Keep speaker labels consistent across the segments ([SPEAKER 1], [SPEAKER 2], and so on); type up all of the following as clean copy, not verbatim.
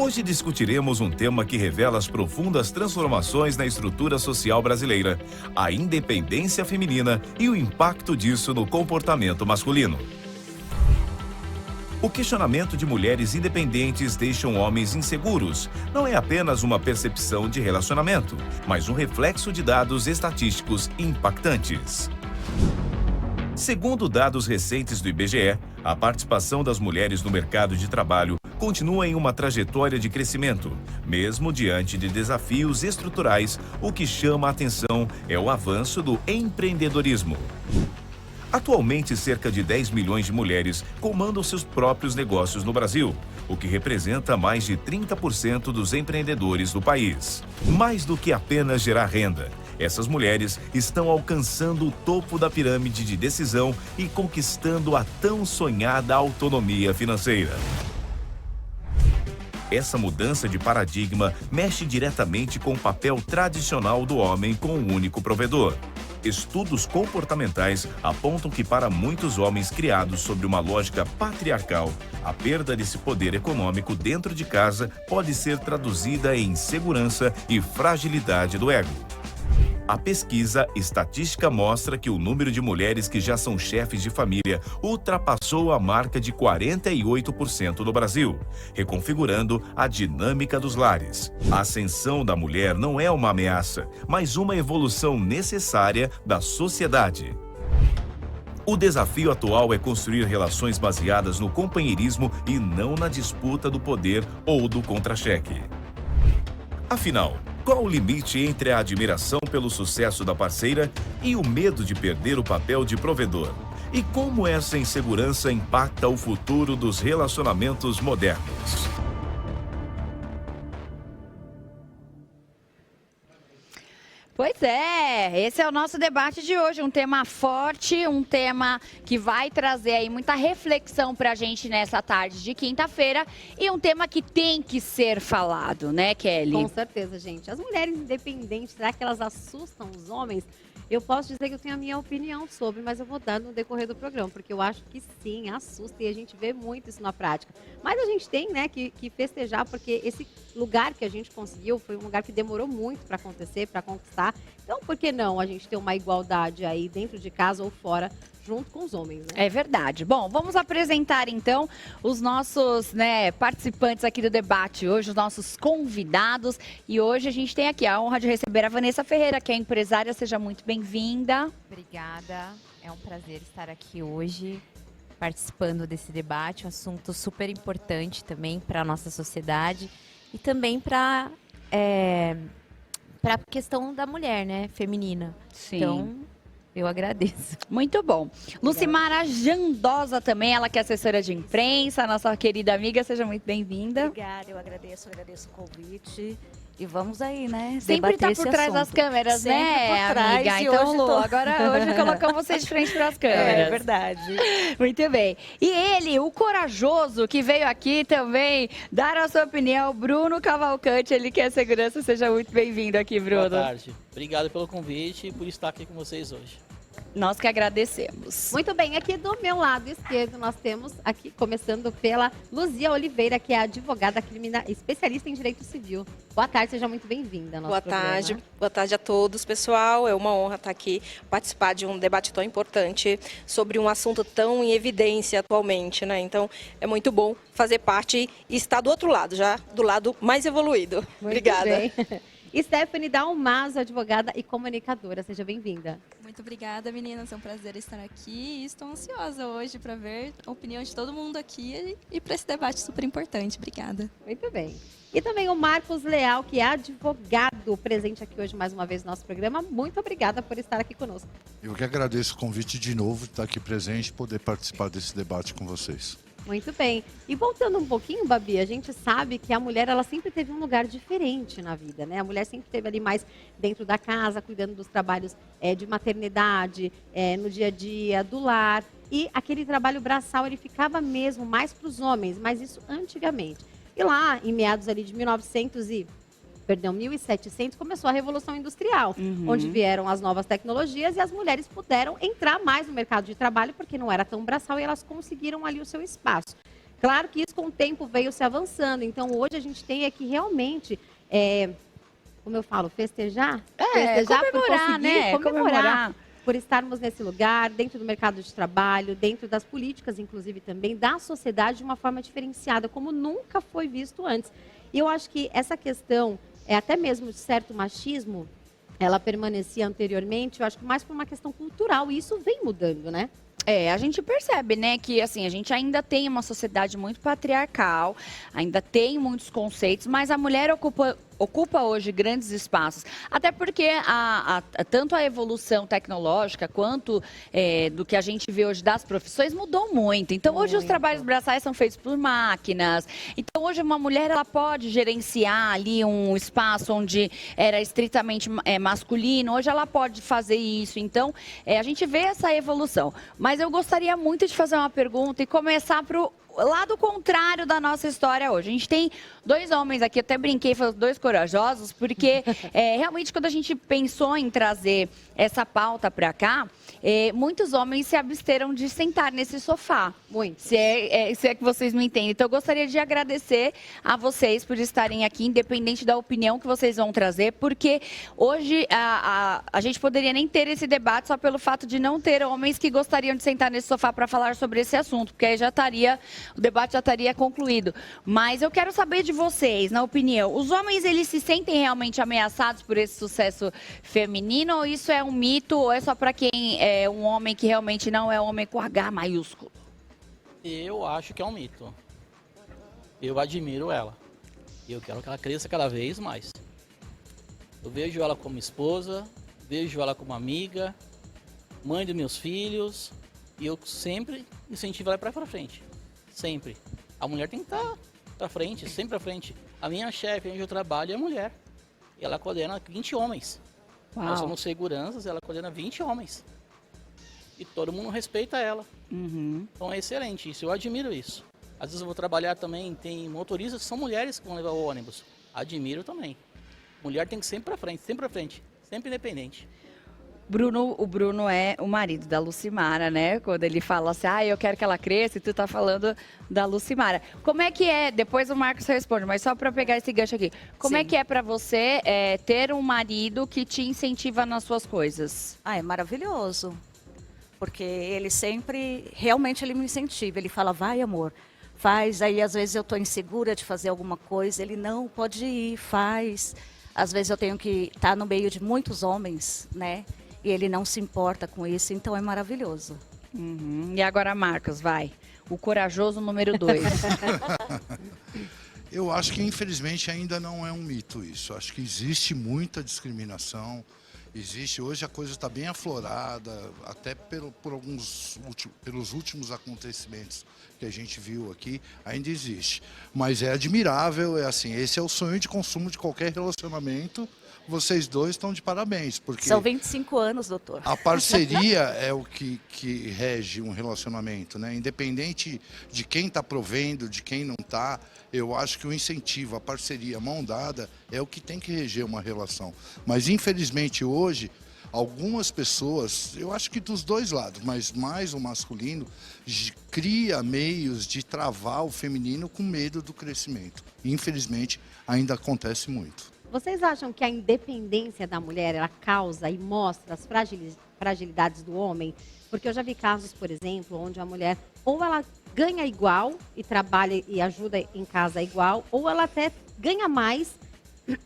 [SPEAKER 1] Hoje discutiremos um tema que revela as profundas transformações na estrutura social brasileira, a independência feminina e o impacto disso no comportamento masculino. O questionamento de mulheres independentes deixam homens inseguros. Não é apenas uma percepção de relacionamento, mas um reflexo de dados estatísticos impactantes. Segundo dados recentes do IBGE, a participação das mulheres no mercado de trabalho continua em uma trajetória de crescimento. Mesmo diante de desafios estruturais, o que chama a atenção é o avanço do empreendedorismo. Atualmente, cerca de 10 milhões de mulheres comandam seus próprios negócios no Brasil, o que representa mais de 30% dos empreendedores do país. Mais do que apenas gerar renda, essas mulheres estão alcançando o topo da pirâmide de decisão e conquistando a tão sonhada autonomia financeira. Essa mudança de paradigma mexe diretamente com o papel tradicional do homem como o único provedor. Estudos comportamentais apontam que para muitos homens criados sob uma lógica patriarcal, a perda desse poder econômico dentro de casa pode ser traduzida em insegurança e fragilidade do ego. A pesquisa estatística mostra que o número de mulheres que já são chefes de família ultrapassou a marca de 48% no Brasil, reconfigurando a dinâmica dos lares. A ascensão da mulher não é uma ameaça, mas uma evolução necessária da sociedade. O desafio atual é construir relações baseadas no companheirismo e não na disputa do poder ou do contra-cheque. Afinal, qual o limite entre a admiração pelo sucesso da parceira e o medo de perder o papel de provedor? E como essa insegurança impacta o futuro dos relacionamentos modernos?
[SPEAKER 2] Pois é, esse é o nosso debate de hoje, um tema forte, um tema que vai trazer aí muita reflexão pra gente nessa tarde de quinta-feira e um tema que tem que ser falado, né, Kelly?
[SPEAKER 3] Com certeza, gente. As mulheres independentes, será que elas assustam os homens? Eu posso dizer que eu tenho a minha opinião sobre, mas eu vou dar no decorrer do programa, porque eu acho que sim, assusta e a gente vê muito isso na prática. Mas a gente tem, né, que festejar, porque esse lugar que a gente conseguiu foi um lugar que demorou muito para acontecer, para conquistar. Então, por que não a gente ter uma igualdade aí dentro de casa ou fora, junto com os homens, né?
[SPEAKER 2] É verdade. Bom, vamos apresentar então os nossos, participantes aqui do debate hoje, os nossos convidados. E hoje a gente tem aqui a honra de receber a Vanessa Ferreira, que é empresária. Seja muito bem-vinda.
[SPEAKER 4] Obrigada. É um prazer estar aqui hoje participando desse debate, um assunto super importante também para a nossa sociedade e também para a questão da mulher, né, feminina.
[SPEAKER 2] Sim.
[SPEAKER 4] Então, eu agradeço.
[SPEAKER 2] Muito bom. Lucimara Jandosa também, ela que é assessora de imprensa, nossa querida amiga, seja muito bem-vinda.
[SPEAKER 5] Obrigada, eu agradeço o convite. E vamos aí, né?
[SPEAKER 2] Sempre tá por trás das câmeras,
[SPEAKER 5] Sempre
[SPEAKER 2] né,
[SPEAKER 5] por trás,
[SPEAKER 2] amiga?
[SPEAKER 5] e
[SPEAKER 2] Então,
[SPEAKER 5] hoje
[SPEAKER 2] Lu,
[SPEAKER 5] tô-
[SPEAKER 2] hoje colocamos você de frente para as câmeras.
[SPEAKER 5] É verdade.
[SPEAKER 2] Muito bem. E ele, o corajoso, que veio aqui também dar a sua opinião, Bruno Cavalcante, ele que é segurança. Seja muito bem-vindo aqui, Bruno.
[SPEAKER 6] Boa tarde. Obrigado pelo convite e por estar aqui com vocês hoje.
[SPEAKER 2] Nós que agradecemos.
[SPEAKER 3] Muito bem, aqui do meu lado esquerdo nós temos aqui, começando pela Luzia Oliveira, que é advogada especialista em direito civil. Boa tarde, seja muito bem-vinda ao nosso programa.
[SPEAKER 7] Boa tarde a todos, pessoal. É uma honra estar aqui, participar de um debate tão importante sobre um assunto tão em evidência atualmente, né? Então, é muito bom fazer parte e estar do outro lado, já do lado mais evoluído.
[SPEAKER 3] Muito
[SPEAKER 7] Obrigada.
[SPEAKER 3] bem. Stephanie Dalmaso, advogada e comunicadora, seja bem-vinda.
[SPEAKER 8] Muito obrigada, meninas. É um prazer estar aqui e estou ansiosa hoje para ver a opinião de todo mundo aqui e para esse debate super importante. Obrigada.
[SPEAKER 3] Muito bem. E também o Marcos Leal, que é advogado, presente aqui hoje mais uma vez no nosso programa. Muito obrigada por estar aqui conosco.
[SPEAKER 9] Eu que agradeço o convite de novo, estar aqui presente e poder participar desse debate com vocês.
[SPEAKER 3] Muito bem. E voltando um pouquinho, Babi, a gente sabe que a mulher, ela sempre teve um lugar diferente na vida, né? A mulher sempre esteve ali mais dentro da casa, cuidando dos trabalhos de maternidade, no dia a dia, do lar. E aquele trabalho braçal, ele ficava mesmo mais para os homens, mas isso antigamente. E lá, em meados ali de 1700, começou a Revolução Industrial, onde vieram as novas tecnologias e as mulheres puderam entrar mais no mercado de trabalho, porque não era tão braçal e elas conseguiram ali o seu espaço. Claro que isso com o tempo veio se avançando. Então, hoje a gente tem que realmente, como eu falo, festejar
[SPEAKER 2] comemorar,
[SPEAKER 3] por conseguir,
[SPEAKER 2] né? Comemorar.
[SPEAKER 3] por estarmos nesse lugar, dentro do mercado de trabalho, dentro das políticas, inclusive também, da sociedade de uma forma diferenciada, como nunca foi visto antes. E eu acho que essa questão, até mesmo de certo machismo, ela permanecia anteriormente, eu acho que mais por uma questão cultural, e isso vem mudando, né?
[SPEAKER 2] A gente percebe, né, que assim, a gente ainda tem uma sociedade muito patriarcal, ainda tem muitos conceitos, mas a mulher ocupa hoje grandes espaços. Até porque tanto a evolução tecnológica quanto do que a gente vê hoje das profissões mudou muito. Então, hoje os trabalhos braçais são feitos por máquinas. Então, hoje uma mulher ela pode gerenciar ali um espaço onde era estritamente masculino. Hoje ela pode fazer isso. Então, a gente vê essa evolução. Mas eu gostaria muito de fazer uma pergunta e começar para o lado contrário da nossa história hoje. A gente tem 2 homens aqui, até brinquei, falei 2 corajosos, porque realmente quando a gente pensou em trazer essa pauta para cá, muitos homens se absteram de sentar nesse sofá.
[SPEAKER 3] Muito.
[SPEAKER 2] Se é que vocês me entendem. Então eu gostaria de agradecer a vocês por estarem aqui, independente da opinião que vocês vão trazer, porque hoje a gente poderia nem ter esse debate só pelo fato de não ter homens que gostariam de sentar nesse sofá para falar sobre esse assunto, porque aí o debate já estaria concluído. Mas eu quero saber de vocês, na opinião, os homens eles se sentem realmente ameaçados por esse sucesso feminino, ou isso é um mito, ou é só para quem é um homem que realmente não é homem com H maiúsculo?
[SPEAKER 6] Eu acho que é um mito. Eu admiro ela. E eu quero que ela cresça cada vez mais. Eu vejo ela como esposa, vejo ela como amiga, mãe dos meus filhos, e eu sempre incentivo ela para ir para frente. Sempre. A mulher tem que estar para frente, sempre para frente. A minha chefe onde eu trabalho é mulher. E ela coordena 20 homens.
[SPEAKER 2] Uau.
[SPEAKER 6] Nós somos seguranças, ela coordena 20 homens. E todo mundo respeita ela.
[SPEAKER 2] Uhum.
[SPEAKER 6] Então é excelente isso, eu admiro isso. Às vezes eu vou trabalhar também, tem motoristas que são mulheres que vão levar o ônibus. Admiro também. Mulher tem que ir sempre para frente, sempre independente.
[SPEAKER 2] O Bruno é o marido da Lucimara, né? Quando ele fala assim, eu quero que ela cresça, e tu tá falando da Lucimara. Como é que é? Depois o Marcos responde, mas só para pegar esse gancho aqui. Como é que é para você ter um marido que te incentiva nas suas coisas?
[SPEAKER 5] É maravilhoso. Porque ele sempre, realmente ele me incentiva. Ele fala, vai amor, faz. Aí às vezes eu estou insegura de fazer alguma coisa. Ele, não, pode ir, faz. Às vezes eu tenho que estar no meio de muitos homens, né? E ele não se importa com isso, então é maravilhoso.
[SPEAKER 2] Uhum. E agora, Marcos, vai. O corajoso número 2.
[SPEAKER 9] Eu acho que, infelizmente, ainda não é um mito isso. Acho que existe muita discriminação. Hoje a coisa está bem aflorada, até pelos últimos acontecimentos que a gente viu aqui, ainda existe. Mas é admirável, esse é o sonho de consumo de qualquer relacionamento. Vocês 2 estão de parabéns, porque...
[SPEAKER 5] São 25 anos, doutor.
[SPEAKER 9] A parceria é o que rege um relacionamento, né? Independente de quem está provendo, de quem não está, eu acho que o incentivo, a parceria, a mão dada, é o que tem que reger uma relação. Mas, infelizmente, hoje, algumas pessoas, eu acho que dos 2 lados, mas mais o masculino, cria meios de travar o feminino com medo do crescimento. Infelizmente, ainda acontece muito.
[SPEAKER 3] Vocês acham que a independência da mulher, ela causa e mostra as fragilidades do homem? Porque eu já vi casos, por exemplo, onde a mulher ou ela ganha igual e trabalha e ajuda em casa igual, ou ela até ganha mais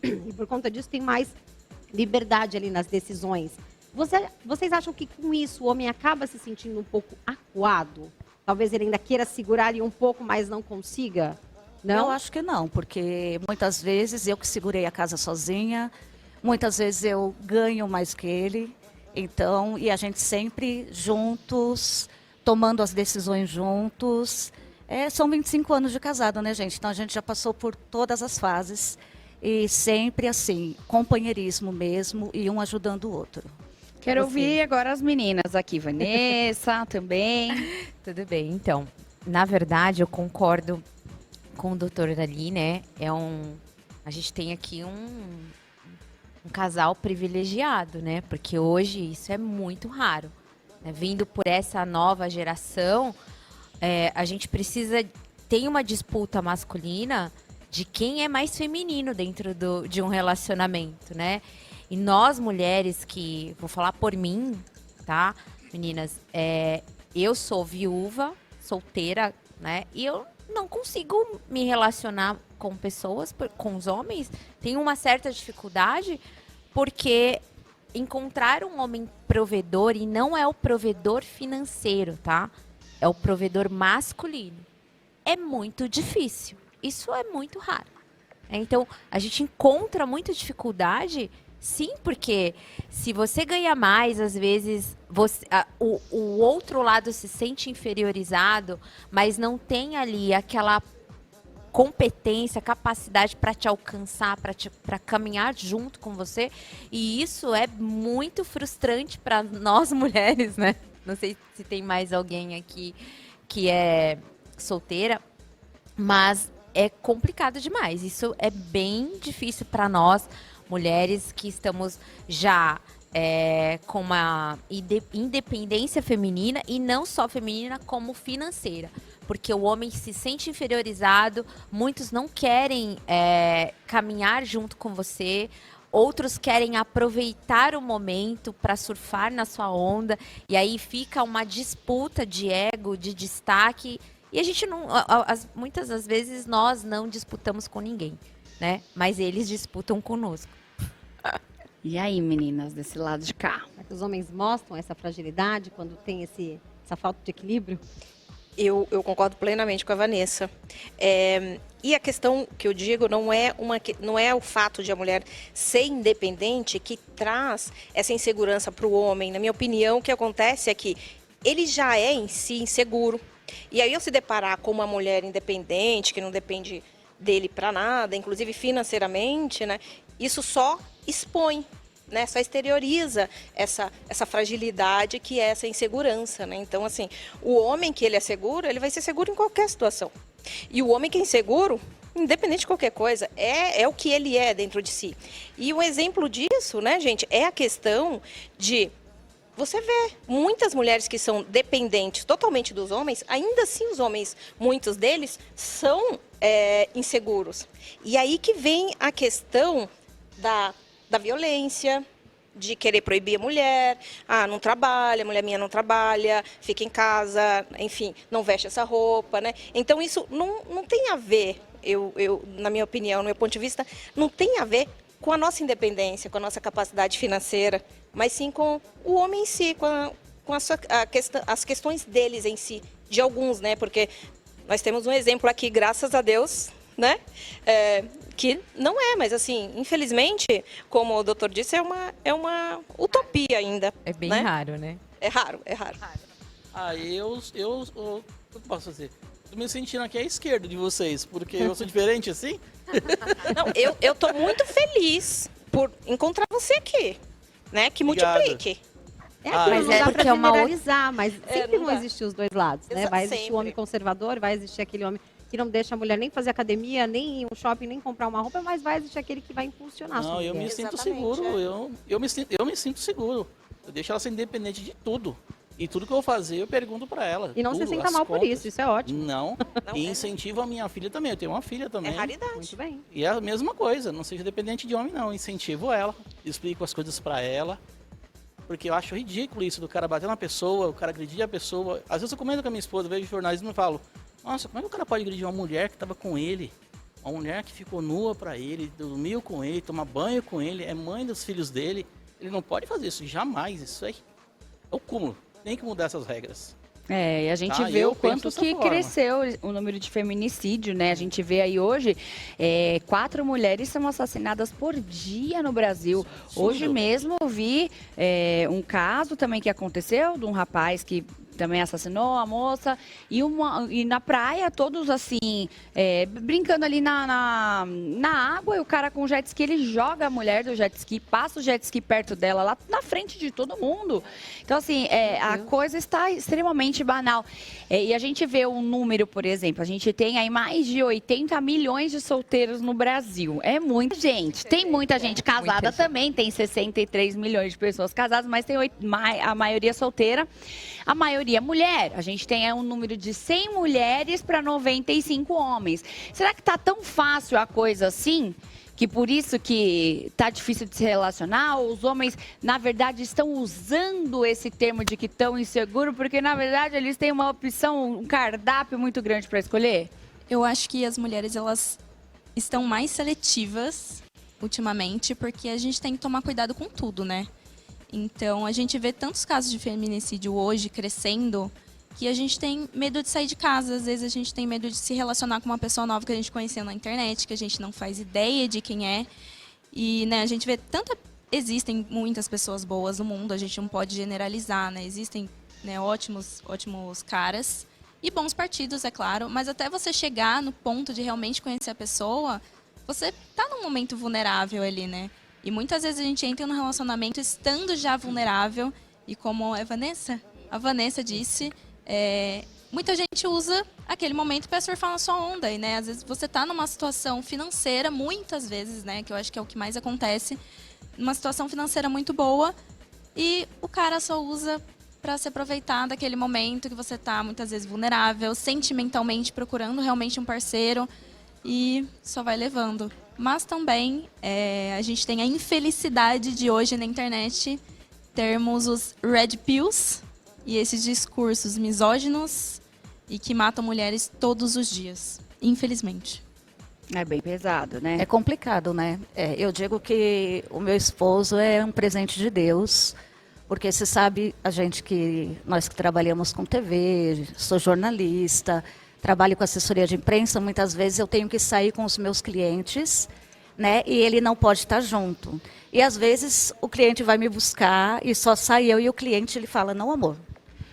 [SPEAKER 3] e por conta disso tem mais liberdade ali nas decisões. Vocês acham que com isso o homem acaba se sentindo um pouco acuado? Talvez ele ainda queira segurar ali um pouco, mas não consiga? Não?
[SPEAKER 5] Eu acho que não, porque muitas vezes eu que segurei a casa sozinha, muitas vezes eu ganho mais que ele, então, e a gente sempre juntos, tomando as decisões juntos. São 25 anos de casado, né, gente? Então a gente já passou por todas as fases e sempre assim, companheirismo mesmo e um ajudando o outro.
[SPEAKER 2] Quero ouvir agora as meninas aqui, Vanessa também.
[SPEAKER 4] Tudo bem, então, na verdade eu concordo com o doutor ali, né? A gente tem aqui um casal privilegiado, né? Porque hoje isso é muito raro. Né? Vindo por essa nova geração, a gente precisa tem uma disputa masculina de quem é mais feminino dentro de um relacionamento, né? E nós, mulheres que... Vou falar por mim, tá? Meninas, eu sou viúva, solteira, né? E eu não consigo me relacionar com pessoas, com os homens. Tenho uma certa dificuldade, porque encontrar um homem provedor, e não é o provedor financeiro, tá? É o provedor masculino. É muito difícil. Isso é muito raro. Então, a gente encontra muita dificuldade, sim, porque se você ganha mais, às vezes o outro lado se sente inferiorizado, mas não tem ali aquela competência, capacidade para te alcançar, para caminhar junto com você. E isso é muito frustrante para nós mulheres, né? Não sei se tem mais alguém aqui que é solteira, mas é complicado demais. Isso é bem difícil para nós, mulheres que estamos já com uma independência feminina, e não só feminina, como financeira. Porque o homem se sente inferiorizado, muitos não querem caminhar junto com você, outros querem aproveitar o momento para surfar na sua onda, e aí fica uma disputa de ego, de destaque, e a gente não, muitas das vezes nós não disputamos com ninguém, né? Mas eles disputam conosco.
[SPEAKER 2] E aí, meninas, desse lado de cá?
[SPEAKER 3] Será que os homens mostram essa fragilidade quando tem essa falta de equilíbrio?
[SPEAKER 7] Eu concordo plenamente com a Vanessa. E a questão que eu digo não é o fato de a mulher ser independente que traz essa insegurança para o homem. Na minha opinião, o que acontece é que ele já é em si inseguro. E aí, ao se deparar com uma mulher independente, que não depende dele para nada, inclusive financeiramente, né, isso só expõe, né, só exterioriza essa fragilidade que é essa insegurança, né? Então, assim, o homem que ele é seguro, ele vai ser seguro em qualquer situação. E o homem que é inseguro, independente de qualquer coisa, é o que ele é dentro de si. E um exemplo disso, né, gente, é a questão de... Você vê muitas mulheres que são dependentes totalmente dos homens, ainda assim os homens, muitos deles, são inseguros. E aí que vem a questão da violência, de querer proibir a mulher, não trabalha, a mulher minha não trabalha, fica em casa, enfim, não veste essa roupa, né? Então isso não tem a ver, na minha opinião, no meu ponto de vista, não tem a ver com a nossa independência, com a nossa capacidade financeira, mas sim com o homem em si, com as questões deles em si, de alguns, né? Porque nós temos um exemplo aqui, graças a Deus, né? Que não é, mas assim, infelizmente, como o doutor disse, é uma utopia ainda.
[SPEAKER 4] É bem
[SPEAKER 7] né?
[SPEAKER 4] raro, né?
[SPEAKER 7] É raro.
[SPEAKER 6] Eu posso dizer, tô me sentindo aqui à esquerda de vocês, porque eu sou diferente assim.
[SPEAKER 7] Não, eu tô muito feliz por encontrar você aqui, né? Que
[SPEAKER 6] Obrigado.
[SPEAKER 7] multiplique.
[SPEAKER 3] Mas não dá para generalizar, mas sempre
[SPEAKER 7] não
[SPEAKER 3] vão
[SPEAKER 7] dá.
[SPEAKER 3] existir os dois lados, né? Vai existir
[SPEAKER 7] Sempre.
[SPEAKER 3] o homem conservador, vai existir aquele homem que não deixa a mulher nem fazer academia, nem ir um shopping, nem comprar uma roupa, mas vai existir aquele que vai impulsionar a sua
[SPEAKER 6] Não, eu
[SPEAKER 3] mulher.
[SPEAKER 6] me sinto
[SPEAKER 7] Exatamente,
[SPEAKER 6] seguro, eu me sinto seguro. Eu deixo ela ser independente de tudo. E tudo que eu vou fazer, eu pergunto pra ela.
[SPEAKER 3] E não se
[SPEAKER 6] tudo,
[SPEAKER 3] sinta
[SPEAKER 6] as
[SPEAKER 3] mal por
[SPEAKER 6] contas.
[SPEAKER 3] isso, isso é ótimo.
[SPEAKER 6] Não,
[SPEAKER 7] Não
[SPEAKER 6] e
[SPEAKER 7] é.
[SPEAKER 6] incentivo a minha filha também. Eu tenho uma filha também.
[SPEAKER 7] É raridade.
[SPEAKER 3] Muito bem.
[SPEAKER 6] E é a mesma coisa, não seja dependente de homem, não. Incentivo ela, explico as coisas pra ela. Porque eu acho ridículo isso do cara bater na pessoa, o cara agredir a pessoa. Às vezes eu comento com a minha esposa, vejo jornalismo e falo: nossa, como é que o cara pode agredir uma mulher que estava com ele? Uma mulher que ficou nua pra ele, dormiu com ele, toma banho com ele, é mãe dos filhos dele. Ele não pode fazer isso, jamais. Isso aí é o cúmulo. Tem que mudar essas regras.
[SPEAKER 2] E a gente
[SPEAKER 6] Tá,
[SPEAKER 2] vê
[SPEAKER 6] eu
[SPEAKER 2] o quanto
[SPEAKER 6] penso
[SPEAKER 2] que
[SPEAKER 6] dessa forma.
[SPEAKER 2] cresceu o número de feminicídio, né? A gente vê aí hoje 4 mulheres são assassinadas por dia no Brasil. Hoje mesmo eu vi um caso também que aconteceu de um rapaz que também assassinou a moça e na praia todos assim brincando ali na água, e o cara com o jet ski, ele joga a mulher do jet ski, passa o jet ski perto dela lá na frente de todo mundo. Então assim, a coisa está extremamente banal. E a gente vê um número, por exemplo, a gente tem aí mais de 80 milhões de solteiros no Brasil. É muita gente. Tem muita gente casada também, tem 63 milhões de pessoas casadas, mas tem a maioria solteira. A maioria maioria mulher. A gente tem um número de 100 mulheres para 95 homens. Será que tá tão fácil a coisa assim? Que por isso que tá difícil de se relacionar? Os homens, na verdade, estão usando esse termo de que estão inseguro, porque, na verdade, eles têm uma opção, um cardápio muito grande para escolher?
[SPEAKER 8] Eu acho que as mulheres, elas estão mais seletivas ultimamente, porque a gente tem que tomar cuidado com tudo, né? Então, a gente vê tantos casos de feminicídio hoje crescendo, que a gente tem medo de sair de casa. Às vezes a gente tem medo de se relacionar com uma pessoa nova que a gente conheceu na internet, que a gente não faz ideia de quem é. E, né, a gente vê existem muitas pessoas boas no mundo, a gente não pode generalizar, né? Existem, né, ótimos caras e bons partidos, é claro, mas até você chegar no ponto de realmente conhecer a pessoa, você tá num momento vulnerável ali, né? E muitas vezes a gente entra no relacionamento estando já vulnerável, e como a Vanessa disse, muita gente usa aquele momento para surfar na sua onda. E, né, às vezes você está numa situação financeira, muitas vezes, né, que eu acho que é o que mais acontece, numa situação financeira muito boa, e o cara só usa para se aproveitar daquele momento que você está muitas vezes vulnerável, sentimentalmente procurando realmente um parceiro, e só vai levando. Mas também a gente tem a infelicidade de hoje na internet termos os red pills, e esses discursos misóginos e que matam mulheres todos os dias, infelizmente.
[SPEAKER 2] É bem pesado, né?
[SPEAKER 5] É complicado, né? Eu digo que o meu esposo é um presente de Deus, porque você sabe, nós que trabalhamos com TV, sou jornalista, trabalho com assessoria de imprensa, muitas vezes eu tenho que sair com os meus clientes, né? E ele não pode estar junto. E às vezes o cliente vai me buscar e só sai eu e o cliente, ele fala, não, amor,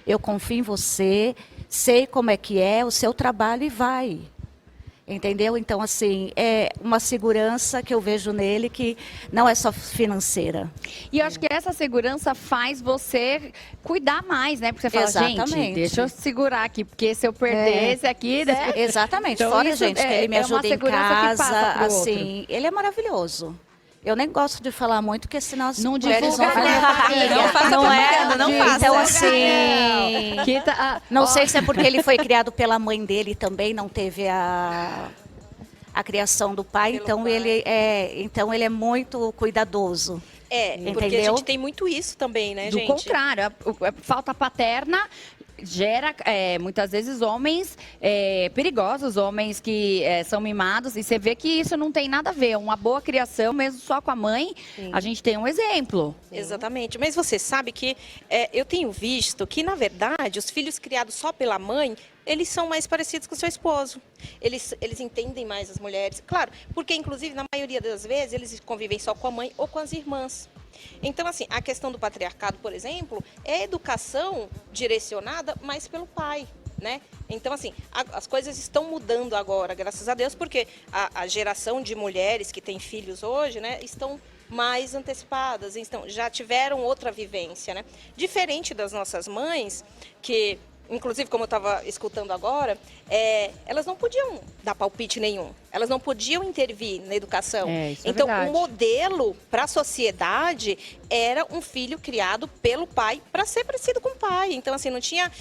[SPEAKER 5] eu confio em você, sei como é que é o seu trabalho e vai. Entendeu? Então, assim, é uma segurança que eu vejo nele que não é só financeira.
[SPEAKER 2] E eu acho que essa segurança faz você cuidar mais, né? Porque você fala,
[SPEAKER 5] Exatamente.
[SPEAKER 2] gente, deixa eu segurar aqui, porque se eu perder esse aqui, né?
[SPEAKER 5] Exatamente.
[SPEAKER 2] Então,
[SPEAKER 5] fora,
[SPEAKER 2] isso
[SPEAKER 5] gente, que ele me
[SPEAKER 2] é uma
[SPEAKER 5] ajuda em
[SPEAKER 2] segurança que
[SPEAKER 5] casa,
[SPEAKER 2] passa pro
[SPEAKER 5] assim, ele é maravilhoso. Eu nem gosto de falar muito, porque senão as
[SPEAKER 2] Não
[SPEAKER 5] mulheres vão
[SPEAKER 2] divulga,
[SPEAKER 5] falar.
[SPEAKER 2] não faça
[SPEAKER 5] Não é?
[SPEAKER 2] propaganda, não faça.
[SPEAKER 5] Então, assim,
[SPEAKER 2] Que tá-
[SPEAKER 5] não sei se é porque ele foi criado pela mãe dele e também não teve a criação do pai, então ele é muito cuidadoso.
[SPEAKER 7] Porque a
[SPEAKER 5] Entendeu?
[SPEAKER 7] gente tem muito isso também, né,
[SPEAKER 2] Do
[SPEAKER 7] gente?
[SPEAKER 2] contrário, a falta paterna gera, muitas vezes, homens perigosos, homens que são mimados, e você vê que isso não tem nada a ver. Uma boa criação, mesmo só com a mãe, a gente tem um exemplo.
[SPEAKER 7] Exatamente. Mas você sabe que eu tenho visto que, na verdade, os filhos criados só pela mãe, eles são mais parecidos com o seu esposo. Eles entendem mais as mulheres. Claro, porque, inclusive, na maioria das vezes, eles convivem só com a mãe ou com as irmãs. Então, assim, a questão do patriarcado, por exemplo, é educação direcionada mais pelo pai, né? Então, assim, as coisas estão mudando agora, graças a Deus, porque a geração de mulheres que têm filhos hoje, né, estão mais antecipadas, então já tiveram outra vivência, né? Diferente das nossas mães, que, inclusive, como eu estava escutando agora, elas não podiam dar palpite nenhum, elas não podiam intervir na educação.
[SPEAKER 2] Isso é
[SPEAKER 7] então,
[SPEAKER 2] verdade.
[SPEAKER 7] o modelo para a sociedade era um filho criado pelo pai para ser parecido com o pai. Então, assim, não tinha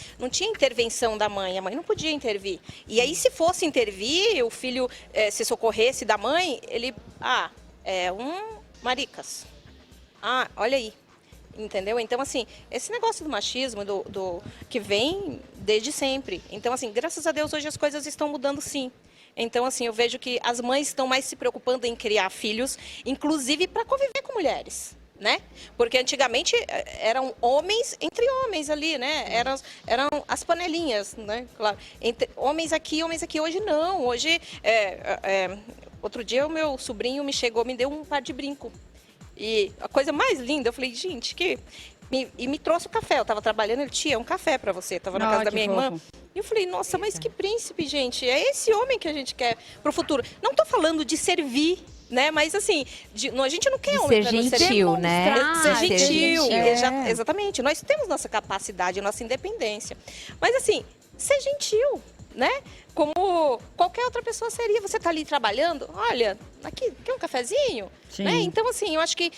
[SPEAKER 7] intervenção da mãe, a mãe não podia intervir. E aí, se fosse intervir, o filho se socorresse da mãe, ele, maricas. Olha aí. Entendeu? Então, assim, esse negócio do machismo, que vem desde sempre. Então, assim, graças a Deus, hoje as coisas estão mudando, sim. Então, assim, eu vejo que as mães estão mais se preocupando em criar filhos, inclusive para conviver com mulheres, né? Porque antigamente eram homens entre homens ali, né? Eram as panelinhas, né? Claro. Entre homens aqui. Hoje não. Hoje, outro dia o meu sobrinho me deu um par de brinco. E a coisa mais linda, eu falei, gente, me trouxe o café. Eu estava trabalhando, ele tinha um café para você. Estava na casa da minha irmã. E eu falei, nossa, mas que príncipe, gente. É esse homem que a gente quer para o futuro. Não estou falando de servir, né? Mas assim, a gente não quer homem para nos servir.
[SPEAKER 4] Ser gentil, né?
[SPEAKER 7] Ser gentil. Exatamente. Nós temos nossa capacidade, nossa independência. Mas assim, ser gentil, né? Como qualquer outra pessoa seria. Você está ali trabalhando, olha, aqui, quer um cafezinho? Né? Então, assim, eu acho que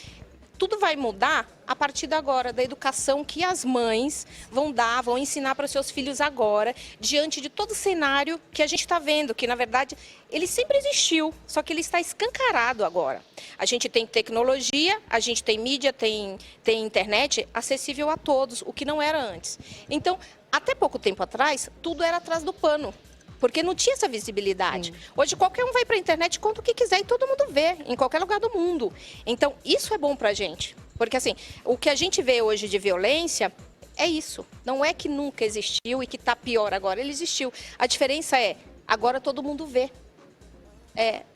[SPEAKER 7] tudo vai mudar a partir de agora, da educação que as mães vão ensinar para os seus filhos agora, diante de todo o cenário que a gente está vendo, que na verdade ele sempre existiu, só que ele está escancarado agora. A gente tem tecnologia, a gente tem mídia, tem internet acessível a todos, o que não era antes. Então, até pouco tempo atrás, tudo era atrás do pano. Porque não tinha essa visibilidade. Sim. Hoje qualquer um vai para a internet, conta o que quiser e todo mundo vê, em qualquer lugar do mundo. Então, isso é bom para a gente. Porque assim, o que a gente vê hoje de violência é isso. Não é que nunca existiu e que está pior agora. Ele existiu. A diferença é, agora todo mundo vê.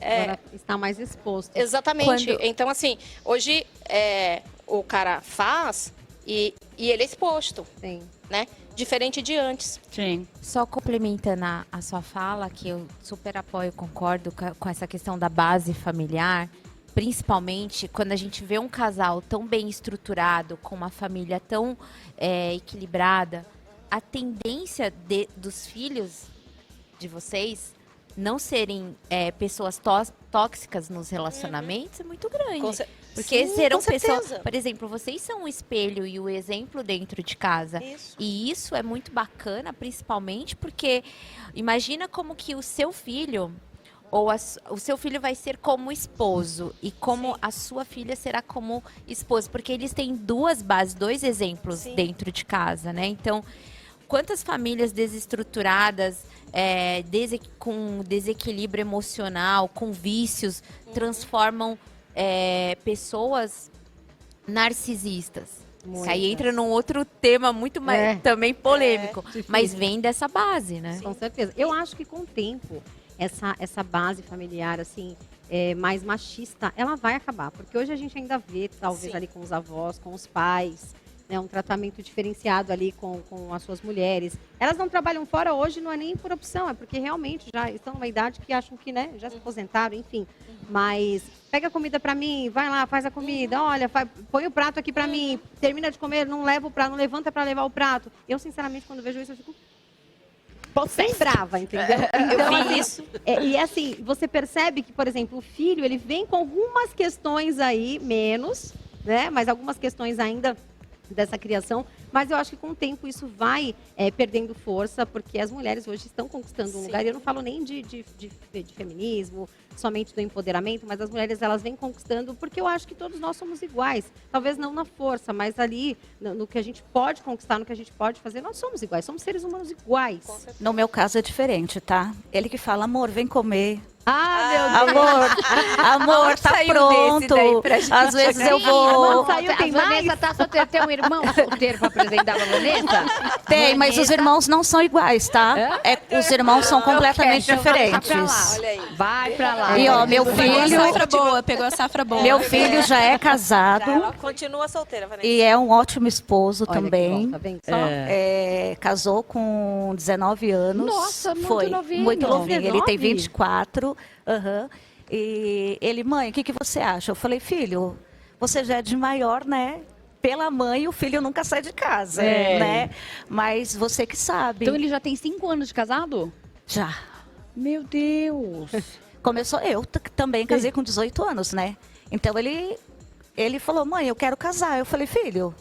[SPEAKER 3] Agora está mais exposto.
[SPEAKER 7] Exatamente. Então, assim, hoje o cara faz e ele é exposto.
[SPEAKER 3] Sim.
[SPEAKER 7] Né? Diferente de antes.
[SPEAKER 2] Sim.
[SPEAKER 4] Só complementando a sua fala, que eu super apoio, concordo com essa questão da base familiar, principalmente quando a gente vê um casal tão bem estruturado, com uma família tão equilibrada, a tendência dos filhos de vocês não serem pessoas tóxicas nos relacionamentos é muito grande. Porque
[SPEAKER 7] Sim,
[SPEAKER 4] serão
[SPEAKER 7] com certeza.
[SPEAKER 4] pessoas... Por exemplo, vocês são o espelho e o exemplo dentro de casa.
[SPEAKER 7] Isso.
[SPEAKER 4] E isso é muito bacana, principalmente porque imagina como que o seu filho... o seu filho vai ser como esposo e como a sua filha será como esposa. Porque eles têm duas bases, dois exemplos dentro de casa, né? Então, quantas famílias desestruturadas, com desequilíbrio emocional, com vícios, transformam pessoas narcisistas. Aí entra num outro tema muito mais também polêmico. Mas vem dessa base, né?
[SPEAKER 3] Com certeza. Eu acho que com o tempo, essa base familiar, assim, mais machista, ela vai acabar. Porque hoje a gente ainda vê, talvez, ali com os avós, com os pais, né, um tratamento diferenciado ali com as suas mulheres. Elas não trabalham fora hoje, não é nem por opção, é porque realmente já estão numa idade que acham que, né, já se aposentaram, enfim. Mas pega a comida pra mim, vai lá, faz a comida, olha, põe o prato aqui pra mim, termina de comer, não leva o prato, não levanta pra levar o prato. Eu, sinceramente, quando vejo isso, eu fico bem brava, entendeu? Então,
[SPEAKER 7] Eu vi isso.
[SPEAKER 3] E assim, você percebe que, por exemplo, o filho, ele vem com algumas questões aí, menos, né? Mas algumas questões ainda dessa criação, mas eu acho que com o tempo isso vai perdendo força, porque as mulheres hoje estão conquistando um lugar, e eu não falo nem de feminismo, somente do empoderamento, mas as mulheres, elas vêm conquistando, porque eu acho que todos nós somos iguais, talvez não na força, mas ali, no que a gente pode conquistar, no que a gente pode fazer, nós somos iguais, somos seres humanos iguais.
[SPEAKER 5] No meu caso é diferente, tá? Ele que fala, amor, vem comer.
[SPEAKER 3] Ah, meu Deus!
[SPEAKER 5] Amor, tá pronto. Às vezes eu vou...
[SPEAKER 2] A Vanessa tá solteira. Tem um irmão solteiro pra apresentar pra Vanessa?
[SPEAKER 5] Tem, mas os irmãos não são iguais, tá? Os irmãos são completamente diferentes.
[SPEAKER 2] Vai pra lá.
[SPEAKER 5] E ó, meu
[SPEAKER 8] Pegou a safra boa.
[SPEAKER 5] Meu filho já é casado.
[SPEAKER 7] Ela continua solteira, Vanessa.
[SPEAKER 5] E é um ótimo esposo
[SPEAKER 3] Olha
[SPEAKER 5] também.
[SPEAKER 3] que bom, tá vendo só?
[SPEAKER 5] Casou com 19 anos.
[SPEAKER 2] Nossa, muito
[SPEAKER 5] Foi
[SPEAKER 2] novinho.
[SPEAKER 5] muito novinho. Ele
[SPEAKER 3] 19?
[SPEAKER 5] tem 24. E ele, mãe, o que você acha? Eu falei, filho, você já é de maior, né? Pela mãe, o filho nunca sai de casa, né? Mas você que sabe.
[SPEAKER 2] Então ele já tem 5 anos de casado?
[SPEAKER 5] Já.
[SPEAKER 2] Meu Deus.
[SPEAKER 5] Começou, eu também casei com 18 anos, né? Então ele falou, mãe, eu quero casar. Eu falei, filho...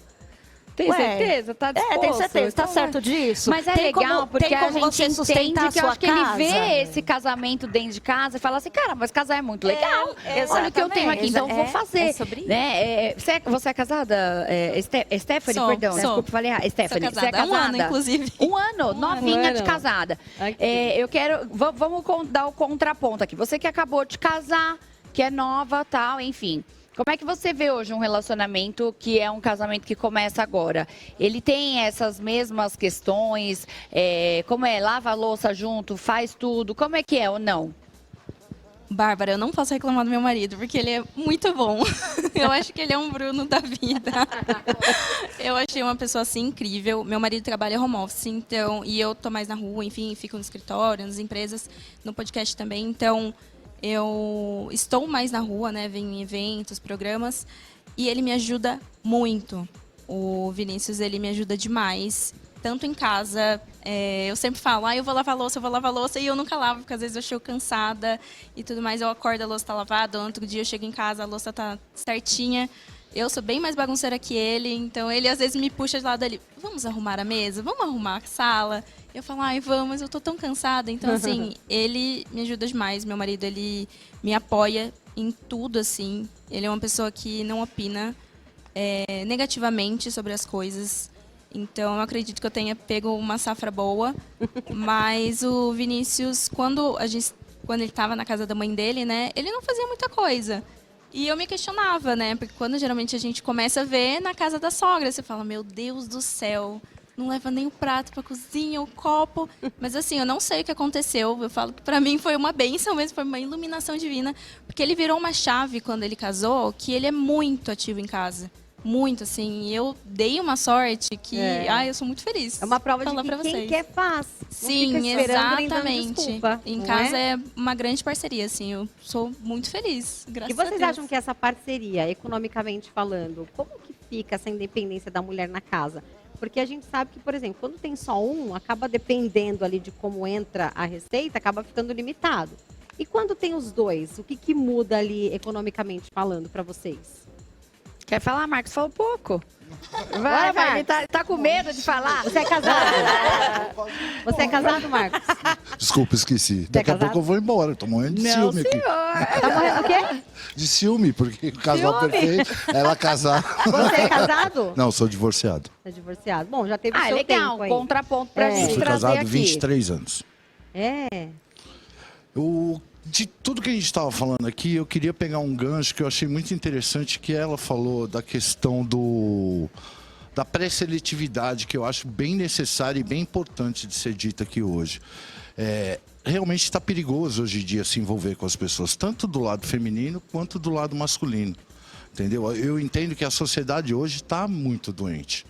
[SPEAKER 2] Tem certeza? Tá disposto?
[SPEAKER 5] Tem certeza.
[SPEAKER 2] Então,
[SPEAKER 5] tá certo disso?
[SPEAKER 2] Mas é
[SPEAKER 5] tem
[SPEAKER 2] legal, porque
[SPEAKER 5] tem como
[SPEAKER 2] a gente
[SPEAKER 5] você sustentar
[SPEAKER 2] entende
[SPEAKER 5] a
[SPEAKER 2] que eu
[SPEAKER 5] sua
[SPEAKER 2] acho que
[SPEAKER 5] casa.
[SPEAKER 2] ele vê esse casamento dentro de casa e fala assim, cara, mas casar é muito legal. Olha o que eu tenho aqui, então eu vou fazer.
[SPEAKER 4] É sobre isso.
[SPEAKER 2] Né? Você é casada, Stephanie?
[SPEAKER 8] Sou,
[SPEAKER 2] perdão,
[SPEAKER 8] sou.
[SPEAKER 2] desculpa, falei errado. Stephanie,
[SPEAKER 8] Sou
[SPEAKER 2] você é
[SPEAKER 8] casada há
[SPEAKER 2] casada?
[SPEAKER 8] um ano, inclusive.
[SPEAKER 2] Um ano, novinha
[SPEAKER 3] ano.
[SPEAKER 2] de casada.
[SPEAKER 3] Ai, que
[SPEAKER 2] Eu quero, vamos dar o contraponto aqui. Você que acabou de casar, que é nova, tal, enfim. Como é que você vê hoje um relacionamento que é um casamento que começa agora? Ele tem essas mesmas questões? Como lava a louça junto, faz tudo? Como é que é ou não?
[SPEAKER 8] Bárbara, eu não posso reclamar do meu marido, porque ele é muito bom. Eu acho que ele é um Bruno da vida. Eu achei uma pessoa assim incrível. Meu marido trabalha home office, então, e eu tô mais na rua, enfim, fico no escritório, nas empresas, no podcast também. Então, eu estou mais na rua, né? Venho em eventos, programas, e ele me ajuda muito. O Vinícius, ele me ajuda demais. Tanto em casa, eu sempre falo, eu vou lavar louça, e eu nunca lavo, porque às vezes eu chego cansada e tudo mais. Eu acordo, a louça tá lavada, no outro dia eu chego em casa, a louça tá certinha. Eu sou bem mais bagunceira que ele, então ele às vezes me puxa de lado ali, vamos arrumar a mesa, vamos arrumar a sala. Eu falo, ai, vamos, eu tô tão cansada. Então, assim, ele me ajuda demais. Meu marido, ele me apoia em tudo, assim. Ele é uma pessoa que não opina negativamente sobre as coisas. Então, eu acredito que eu tenha pego uma safra boa. Mas o Vinícius, quando ele estava na casa da mãe dele, né, ele não fazia muita coisa. E eu me questionava, né, porque quando geralmente a gente começa a ver na casa da sogra, você fala, meu Deus do céu, não leva nem o prato para cozinha, o copo. Mas assim, eu não sei o que aconteceu. Eu falo que para mim foi uma bênção mesmo, foi uma iluminação divina, porque ele virou uma chave quando ele casou, que ele é muito ativo em casa. Muito, assim. Eu dei uma sorte que... eu sou muito feliz.
[SPEAKER 3] É uma prova de
[SPEAKER 8] falar
[SPEAKER 3] que
[SPEAKER 8] pra
[SPEAKER 3] quem
[SPEAKER 8] vocês.
[SPEAKER 3] quer faz.
[SPEAKER 8] Sim,
[SPEAKER 3] não fica esperando nem dando
[SPEAKER 8] exatamente.
[SPEAKER 3] desculpa,
[SPEAKER 8] Em
[SPEAKER 3] não
[SPEAKER 8] casa é uma grande parceria, assim. Eu sou muito feliz, graças
[SPEAKER 3] E vocês
[SPEAKER 8] a Deus.
[SPEAKER 3] acham que essa parceria, economicamente falando, como que fica essa independência da mulher na casa? Porque a gente sabe que, por exemplo, quando tem só um, acaba dependendo ali de como entra a receita, acaba ficando limitado. E quando tem os dois, o que, que muda ali economicamente falando para vocês?
[SPEAKER 2] Quer falar, Marcos? Fala um pouco. Vai, tá com medo de falar?
[SPEAKER 3] Você é casado? Você é casado, Marcos?
[SPEAKER 9] Desculpa, esqueci. Daqui a pouco eu vou embora. Tô morrendo de
[SPEAKER 2] Não,
[SPEAKER 9] ciúme aqui.
[SPEAKER 2] senhor.
[SPEAKER 3] Tá morrendo o quê?
[SPEAKER 9] De ciúme, porque o casal perfeito, ela casar.
[SPEAKER 3] Você é casado?
[SPEAKER 9] Não, sou divorciado.
[SPEAKER 3] É divorciado. Bom, já teve o seu
[SPEAKER 2] Legal.
[SPEAKER 3] tempo aí.
[SPEAKER 2] Contraponto pra gente
[SPEAKER 9] Fui
[SPEAKER 2] trazer
[SPEAKER 9] casado
[SPEAKER 2] aqui.
[SPEAKER 9] 23 anos.
[SPEAKER 3] É.
[SPEAKER 9] De tudo que a gente estava falando aqui, eu queria pegar um gancho que eu achei muito interessante, que ela falou da questão da pré-seletividade, que eu acho bem necessária e bem importante de ser dita aqui hoje. Realmente está perigoso hoje em dia se envolver com as pessoas, tanto do lado feminino quanto do lado masculino. Entendeu? Eu entendo que a sociedade hoje está muito doente.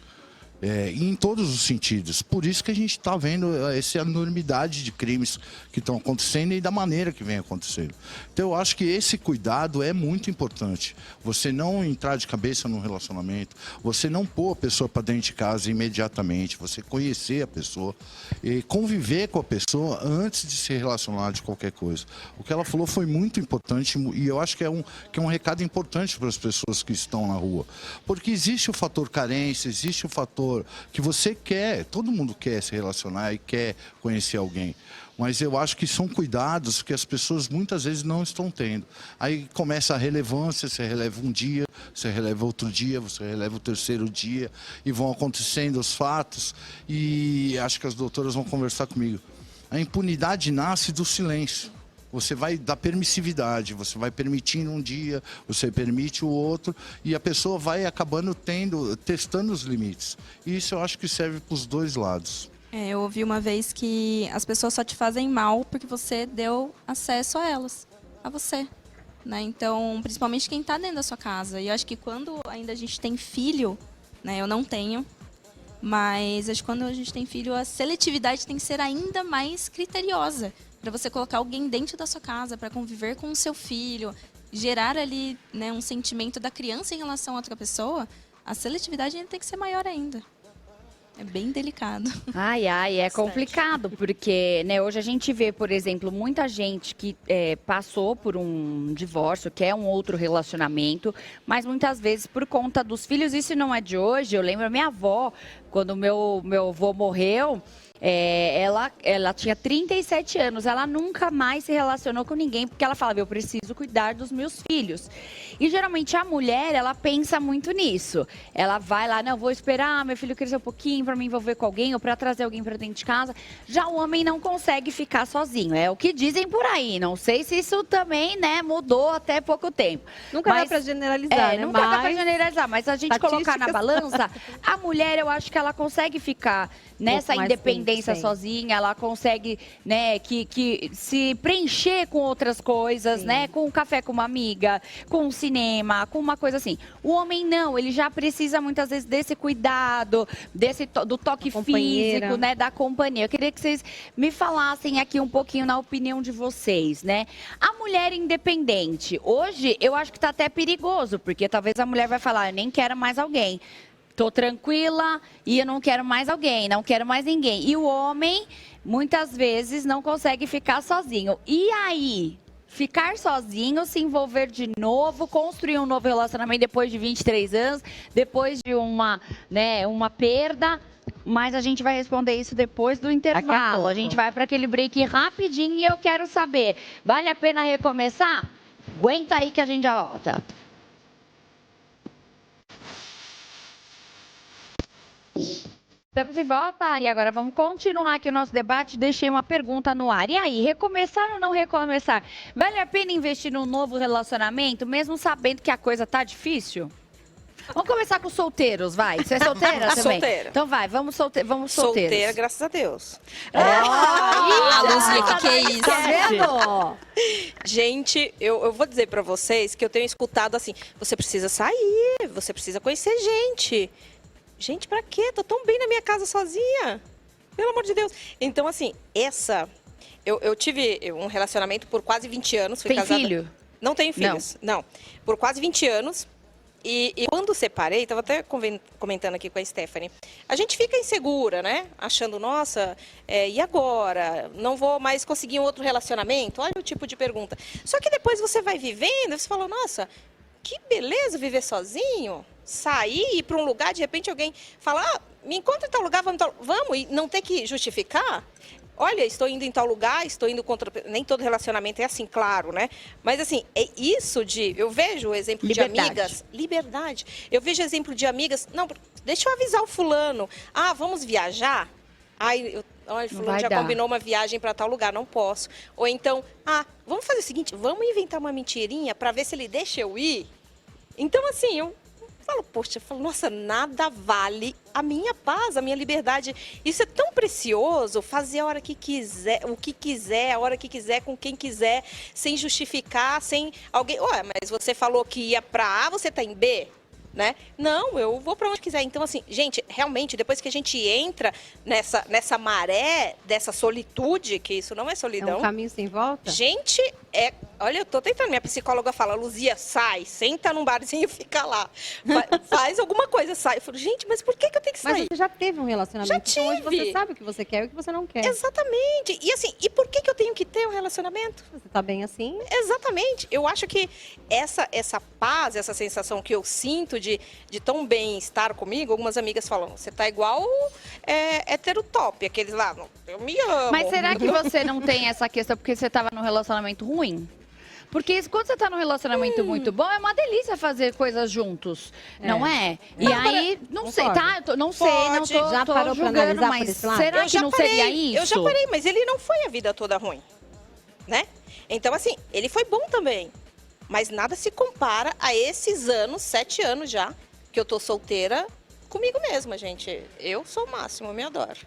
[SPEAKER 9] Em todos os sentidos. Por isso que a gente está vendo essa enormidade de crimes que estão acontecendo e da maneira que vem acontecendo. Então, eu acho que esse cuidado é muito importante. Você não entrar de cabeça num relacionamento, você não pôr a pessoa para dentro de casa imediatamente, você conhecer a pessoa e conviver com a pessoa antes de se relacionar de qualquer coisa. O que ela falou foi muito importante e eu acho que é um recado importante para as pessoas que estão na rua. Porque existe o fator carência, existe o fator que você quer, todo mundo quer se relacionar e quer conhecer alguém. Mas eu acho que são cuidados que as pessoas muitas vezes não estão tendo. Aí começa a relevância, você releva um dia, você releva outro dia, você releva o terceiro dia, e vão acontecendo os fatos, e acho que as doutoras vão conversar comigo. A impunidade nasce do silêncio. Você vai dar permissividade, você vai permitindo um dia, você permite o outro, e a pessoa vai acabando testando os limites. E isso eu acho que serve para os dois lados.
[SPEAKER 8] Eu ouvi uma vez que as pessoas só te fazem mal porque você deu acesso a elas, a você. Né? Então, principalmente quem está dentro da sua casa. E eu acho que quando ainda a gente tem filho, né? Eu não tenho, mas acho que quando a gente tem filho, a seletividade tem que ser ainda mais criteriosa. Para você colocar alguém dentro da sua casa, para conviver com o seu filho, gerar ali, né, um sentimento da criança em relação a outra pessoa, a seletividade ainda tem que ser maior ainda. É bem delicado.
[SPEAKER 2] É complicado, porque né, hoje a gente vê, por exemplo, muita gente que passou por um divórcio, quer um outro relacionamento, mas muitas vezes por conta dos filhos, isso não é de hoje. Eu lembro a minha avó, quando meu avô morreu, ela tinha 37 anos, ela nunca mais se relacionou com ninguém, porque ela falava, eu preciso cuidar dos meus filhos. E geralmente a mulher, ela pensa muito nisso. Ela vai lá, não, vou esperar meu filho crescer um pouquinho para me envolver com alguém ou para trazer alguém para dentro de casa. Já o homem não consegue ficar sozinho, é o que dizem por aí. Não sei se isso também, né, mudou até pouco tempo.
[SPEAKER 3] Nunca dá para generalizar, né?
[SPEAKER 2] Nunca dá para generalizar, mas se a gente colocar na balança, a mulher, eu acho que ela consegue ficar nessa independência sozinha, ela consegue, né, que se preencher com outras coisas, né, com um café com uma amiga, com um cinema, com uma coisa assim. O homem não, ele já precisa muitas vezes desse cuidado, do toque físico, né, da companhia. Eu queria que vocês me falassem aqui um pouquinho na opinião de vocês, né? A mulher independente, hoje eu acho que tá até perigoso, porque talvez a mulher vai falar, eu nem quero mais alguém. Tô tranquila e eu não quero mais alguém, não quero mais ninguém. E o homem, muitas vezes, não consegue ficar sozinho. E aí? ficar sozinho, se envolver de novo, construir um novo relacionamento depois de 23 anos, depois de uma perda. Mas a gente vai responder isso depois do intervalo. A gente vai para aquele break rapidinho e eu quero saber, vale a pena recomeçar? Aguenta aí que a gente já volta. Estamos de volta e agora vamos continuar aqui o nosso debate. Deixei uma pergunta no ar. E aí, recomeçar ou não recomeçar? Vale a pena investir num novo relacionamento, mesmo sabendo que a coisa tá difícil? Vamos começar com solteiros, vai. Você é solteira também?
[SPEAKER 7] Solteira.
[SPEAKER 2] Então vai, vamos solteiros.
[SPEAKER 7] Solteira, graças a Deus.
[SPEAKER 8] Luzia, que é isso?
[SPEAKER 2] Tá vendo?
[SPEAKER 7] Gente, eu vou dizer pra vocês que eu tenho escutado assim, você precisa sair, você precisa conhecer gente. Gente, pra quê? Tô tão bem na minha casa sozinha. Pelo amor de Deus. Então, assim, eu tive um relacionamento por quase 20 anos. Fui
[SPEAKER 2] Tem
[SPEAKER 7] casada...
[SPEAKER 2] filho?
[SPEAKER 7] Não tenho filhos, não. Por quase 20 anos. E quando separei, estava até comentando aqui com a Stephanie, a gente fica insegura, né? Achando, nossa, e agora? Não vou mais conseguir um outro relacionamento? Olha o tipo de pergunta. Só que depois você vai vivendo, você fala, nossa, que beleza viver sozinho, sair, ir para um lugar, de repente alguém fala, me encontra em tal lugar, vamos, e não ter que justificar. Olha, estou indo em tal lugar, estou indo contra... Nem todo relacionamento é assim, claro, né? Mas, assim, é isso de... Eu vejo o exemplo de amigas... Liberdade. Eu vejo exemplo de amigas... Não, deixa eu avisar o fulano. Ah, vamos viajar? Olha, fulano já combinou uma viagem para tal lugar, não posso. Ou então, vamos fazer o seguinte, vamos inventar uma mentirinha para ver se ele deixa eu ir? Então, assim, eu falo, nossa, nada vale a minha paz, a minha liberdade. Isso é tão precioso, fazer a hora que quiser, o que quiser, a hora que quiser, com quem quiser, sem justificar, sem alguém... Ué, mas você falou que ia pra A, você tá em B? Né? Não, eu vou para onde quiser. Então, assim, gente, realmente, depois que a gente entra nessa maré, dessa solitude, que isso não é solidão.
[SPEAKER 3] É um caminho sem volta?
[SPEAKER 7] Gente, olha, eu tô tentando, minha psicóloga fala, Luzia, sai, senta num barzinho e fica lá. Faz alguma coisa, sai. Eu falo, gente, mas por que eu tenho que sair?
[SPEAKER 3] Mas você já teve um relacionamento,
[SPEAKER 7] Já
[SPEAKER 3] então hoje
[SPEAKER 7] tive.
[SPEAKER 3] você sabe o que você quer e o que você não quer.
[SPEAKER 7] Exatamente. E assim, e por que eu tenho que ter um relacionamento?
[SPEAKER 3] Você tá bem assim?
[SPEAKER 7] Exatamente. Eu acho que essa paz, essa sensação que eu sinto de tão bem estar comigo, algumas amigas falam, você tá igual heterotop, aqueles lá, eu me amo.
[SPEAKER 2] Mas será que você não tem essa questão porque você estava num relacionamento ruim? Porque quando você tá num relacionamento muito bom, é uma delícia fazer coisas juntos, não é? E aí, não sei, tá? Não sei, não tô,
[SPEAKER 3] já
[SPEAKER 2] tô
[SPEAKER 3] parou
[SPEAKER 2] julgando,
[SPEAKER 3] pra analisar por
[SPEAKER 2] mas
[SPEAKER 3] esse lado?
[SPEAKER 2] será que não seria isso?
[SPEAKER 7] Eu já parei, mas ele não foi a vida toda ruim, né? Então, assim, ele foi bom também. Mas nada se compara a esses anos, 7 anos já, que eu tô solteira comigo mesma, gente. Eu sou o máximo, eu me adoro.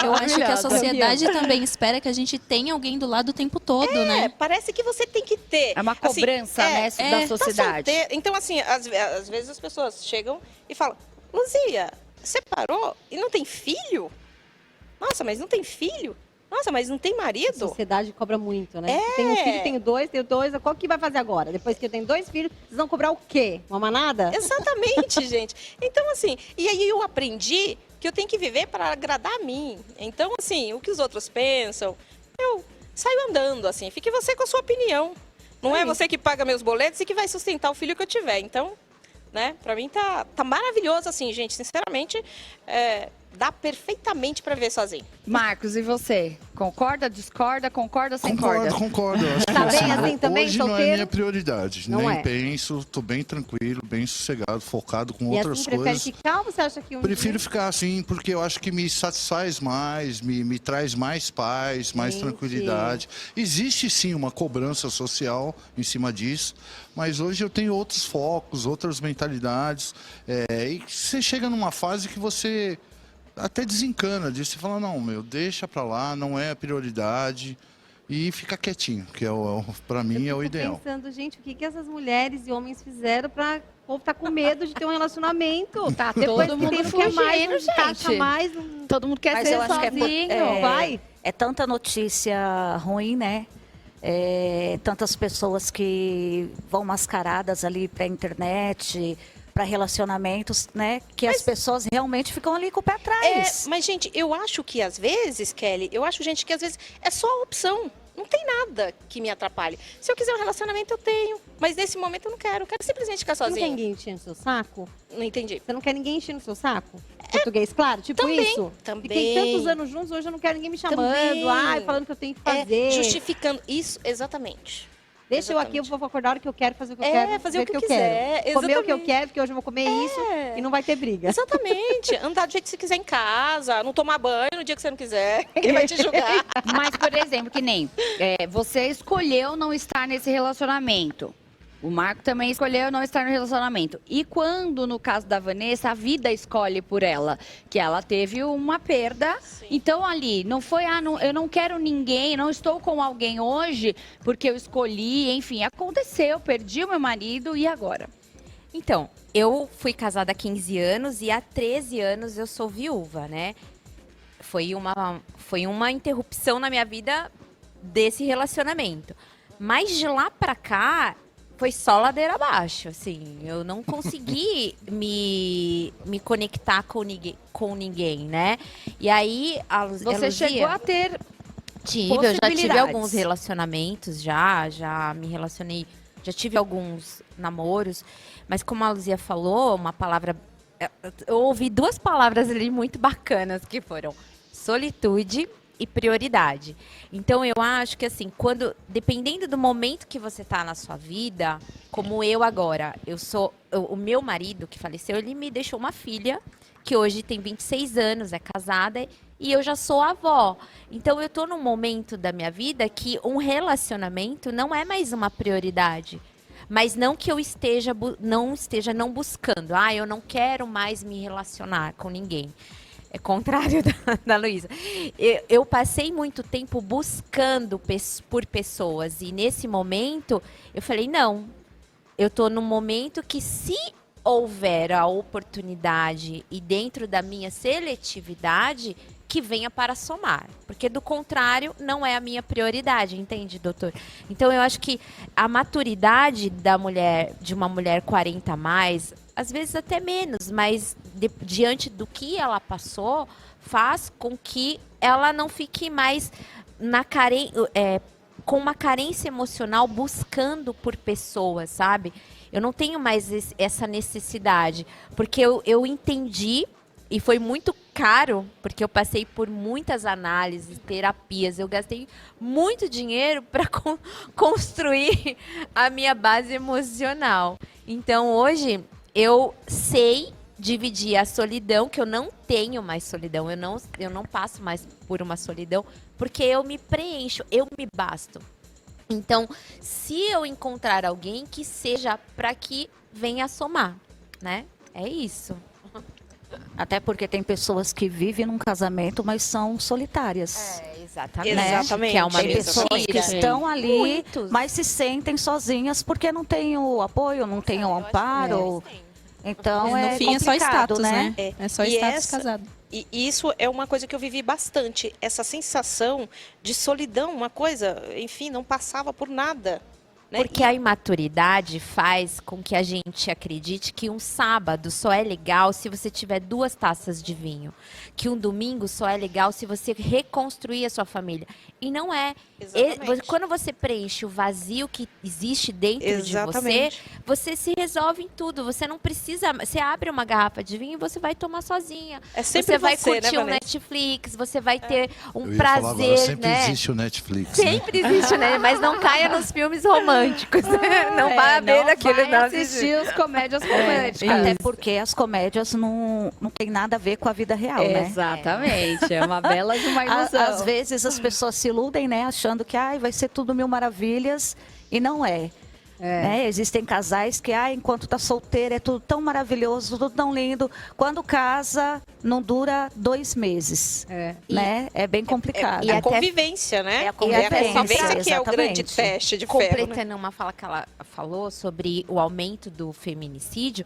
[SPEAKER 8] Eu acho que a sociedade também espera que a gente tenha alguém do lado o tempo todo, né?
[SPEAKER 7] Parece que você tem que ter.
[SPEAKER 2] É uma cobrança, né, da sociedade.
[SPEAKER 7] Tá então, assim, às vezes as pessoas chegam e falam, Luzia, separou e não tem filho? Nossa, mas não tem filho? Nossa, mas não tem marido?
[SPEAKER 3] A sociedade cobra muito, né? Tem um filho, tenho dois, qual que vai fazer agora? Depois que eu tenho 2 filhos, vocês vão cobrar o quê? Uma manada?
[SPEAKER 7] Exatamente, gente. Então, assim, e aí eu aprendi que eu tenho que viver para agradar a mim. Então, assim, o que os outros pensam, eu saio andando, assim. Fique você com a sua opinião. Não é você que paga meus boletos e que vai sustentar o filho que eu tiver. Então, né, pra mim tá maravilhoso, assim, gente. Sinceramente, dá perfeitamente para viver sozinho.
[SPEAKER 2] Marcos, e você? Concorda, discorda, concorda sem corda?
[SPEAKER 9] Concordo. Acho que,
[SPEAKER 3] Tá bem assim também,
[SPEAKER 9] hoje não é
[SPEAKER 3] solteiro?
[SPEAKER 9] minha prioridade.
[SPEAKER 3] Não
[SPEAKER 9] Nem
[SPEAKER 3] é.
[SPEAKER 9] penso, tô bem tranquilo, bem sossegado, focado com
[SPEAKER 3] E
[SPEAKER 9] outras
[SPEAKER 3] assim, prefere
[SPEAKER 9] coisas.
[SPEAKER 3] ficar ou você acha que
[SPEAKER 9] Prefiro ficar assim, porque eu acho que me satisfaz mais, me traz mais paz, mais
[SPEAKER 3] Gente.
[SPEAKER 9] tranquilidade. Existe sim uma cobrança social em cima disso, mas hoje eu tenho outros focos, outras mentalidades. E você chega numa fase que você até desencana disso. Você fala, não, deixa pra lá, não é a prioridade. E fica quietinho, que pra mim é o ideal.
[SPEAKER 3] pensando, gente, o que essas mulheres e homens fizeram pra o povo tá com medo de ter um relacionamento?
[SPEAKER 2] Tá
[SPEAKER 3] Depois
[SPEAKER 2] todo
[SPEAKER 3] que
[SPEAKER 2] mundo
[SPEAKER 3] tem, não quer mais,
[SPEAKER 2] fugindo,
[SPEAKER 3] não encaixa
[SPEAKER 2] gente.
[SPEAKER 3] mais. Não...
[SPEAKER 2] Todo mundo quer
[SPEAKER 5] Mas
[SPEAKER 2] ser
[SPEAKER 5] eu acho que
[SPEAKER 2] sozinho.
[SPEAKER 3] Vai.
[SPEAKER 5] É tanta notícia ruim, né? Tantas pessoas que vão mascaradas ali pra internet, para relacionamentos, né? Que as pessoas realmente ficam ali com o pé atrás.
[SPEAKER 7] Mas, gente, eu acho que às vezes, Kelly, gente, que às vezes é só a opção. Não tem nada que me atrapalhe. Se eu quiser um relacionamento, eu tenho. Mas nesse momento eu não quero. Eu quero simplesmente ficar
[SPEAKER 3] Você não
[SPEAKER 7] sozinha.
[SPEAKER 3] quer ninguém enchendo seu saco?
[SPEAKER 7] Não entendi.
[SPEAKER 3] Você não quer ninguém enchendo seu saco? Português, claro? Tipo
[SPEAKER 7] também,
[SPEAKER 3] isso?
[SPEAKER 7] também.
[SPEAKER 3] Fiquei tantos anos juntos, hoje eu não quero ninguém me chamando.
[SPEAKER 7] Também.
[SPEAKER 3] Ai, falando que eu tenho que fazer.
[SPEAKER 7] Justificando isso, exatamente.
[SPEAKER 3] Deixa eu aqui, eu vou acordar a hora que eu quero, fazer o que eu
[SPEAKER 7] É,
[SPEAKER 3] quero.
[SPEAKER 7] fazer
[SPEAKER 3] ver
[SPEAKER 7] o que eu
[SPEAKER 3] quero.
[SPEAKER 7] quiser,
[SPEAKER 3] Comer o que eu
[SPEAKER 7] exatamente.
[SPEAKER 3] quero, porque hoje eu vou comer isso e não vai ter briga.
[SPEAKER 7] Exatamente. Andar do jeito que você quiser em casa, não tomar banho no dia que você não quiser. Ninguém vai te julgar.
[SPEAKER 2] Mas, por exemplo, que nem você escolheu não estar nesse relacionamento. O Marco também escolheu não estar no relacionamento. E quando, no caso da Vanessa, a vida escolhe por ela, que ela teve uma perda.
[SPEAKER 7] Sim.
[SPEAKER 2] Então, ali, não foi, eu não quero ninguém, não estou com alguém hoje, porque eu escolhi, enfim, aconteceu, perdi o meu marido, e agora?
[SPEAKER 4] Então, eu fui casada há 15 anos e há 13 anos eu sou viúva, né? Foi uma interrupção na minha vida desse relacionamento. Mas de lá pra cá, foi só ladeira abaixo, assim. Eu não consegui me conectar com ninguém, né? E aí,
[SPEAKER 2] Você chegou a ter
[SPEAKER 4] eu já tive
[SPEAKER 2] possibilidades.
[SPEAKER 4] alguns relacionamentos, já me relacionei, já tive alguns namoros, mas como a Luzia falou, uma palavra, eu ouvi duas palavras ali muito bacanas, que foram solitude e prioridade. Então eu acho que assim, dependendo do momento que você tá na sua vida, como eu agora, o meu marido que faleceu, ele me deixou uma filha, que hoje tem 26 anos, é casada, e eu já sou avó. Então eu tô num momento da minha vida que um relacionamento não é mais uma prioridade. Mas não que eu esteja não buscando. Eu não quero mais me relacionar com ninguém. É contrário da Luísa. Eu passei muito tempo buscando por pessoas. E nesse momento, eu falei, não. Eu tô num momento que se houver a oportunidade e dentro da minha seletividade, que venha para somar. Porque do contrário, não é a minha prioridade, entende, doutor? Então eu acho que a maturidade de uma mulher 40 a mais, às vezes até menos, mas diante do que ela passou, faz com que ela não fique mais com uma carência emocional buscando por pessoas, sabe? Eu não tenho mais essa necessidade, porque eu entendi, e foi muito caro, porque eu passei por muitas análises, terapias, eu gastei muito dinheiro para construir a minha base emocional. Então, hoje, eu sei dividir a solidão, que eu não tenho mais solidão, eu não passo mais por uma solidão, porque eu me preencho, eu me basto. Então, se eu encontrar alguém, que seja para que venha somar, né? É isso.
[SPEAKER 5] Até porque tem pessoas que vivem num casamento, mas são solitárias.
[SPEAKER 4] Exatamente.
[SPEAKER 5] Né?
[SPEAKER 7] Exatamente.
[SPEAKER 4] Que é uma
[SPEAKER 5] Tem pessoas que
[SPEAKER 4] mentira.
[SPEAKER 5] estão ali,
[SPEAKER 4] Muitos.
[SPEAKER 5] mas se sentem sozinhas porque não tem o apoio, não tem o amparo. Então
[SPEAKER 8] No fim é só
[SPEAKER 5] complicado,
[SPEAKER 8] status, né? É só
[SPEAKER 7] E
[SPEAKER 8] status
[SPEAKER 7] essa-
[SPEAKER 8] casado.
[SPEAKER 7] E isso é uma coisa que eu vivi bastante. Essa sensação de solidão, uma coisa, enfim, não passava por nada. Né?
[SPEAKER 4] Porque a imaturidade faz com que a gente acredite que um sábado só é legal se você tiver 2 taças de vinho. Que um domingo só é legal se você reconstruir a sua família. E não é.
[SPEAKER 7] Exatamente.
[SPEAKER 4] Quando você preenche o vazio que existe dentro
[SPEAKER 7] Exatamente.
[SPEAKER 4] de você se resolve em tudo. Você não precisa. Você abre uma garrafa de vinho e você vai tomar sozinha.
[SPEAKER 7] É sempre
[SPEAKER 4] você vai
[SPEAKER 7] você, né,
[SPEAKER 4] curtir um
[SPEAKER 7] Vanessa?
[SPEAKER 4] Netflix, você vai ter um
[SPEAKER 9] Eu ia falar agora,
[SPEAKER 4] prazer,
[SPEAKER 9] sempre
[SPEAKER 4] né?
[SPEAKER 9] existe o Netflix, né?
[SPEAKER 4] Sempre existe, né? Mas não caia nos filmes românticos. Não vai ver daquele
[SPEAKER 2] vai assistir os comédias românticas.
[SPEAKER 5] Até porque as comédias não tem nada a ver com a vida real, né?
[SPEAKER 2] Exatamente, é uma bela de uma ilusão.
[SPEAKER 5] Às vezes as pessoas se iludem, né? Achando que vai ser tudo mil maravilhas e não é. Né? Existem casais que, enquanto tá solteiro, é tudo tão maravilhoso, tudo tão lindo. Quando casa, não dura 2 meses. Né? É bem complicado.
[SPEAKER 7] É a convivência, né?
[SPEAKER 5] É a convivência,
[SPEAKER 7] que é o grande
[SPEAKER 5] exatamente.
[SPEAKER 7] teste de ferro, né?
[SPEAKER 4] Completando uma fala que ela falou sobre o aumento do feminicídio,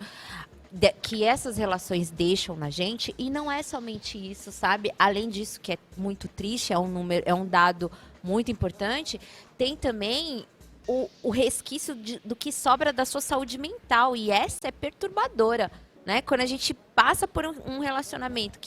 [SPEAKER 4] que essas relações deixam na gente, e não é somente isso, sabe? Além disso, que é muito triste, é um dado muito importante, tem também o resquício do que sobra da sua saúde mental, e essa é perturbadora, né? Quando a gente passa por um relacionamento,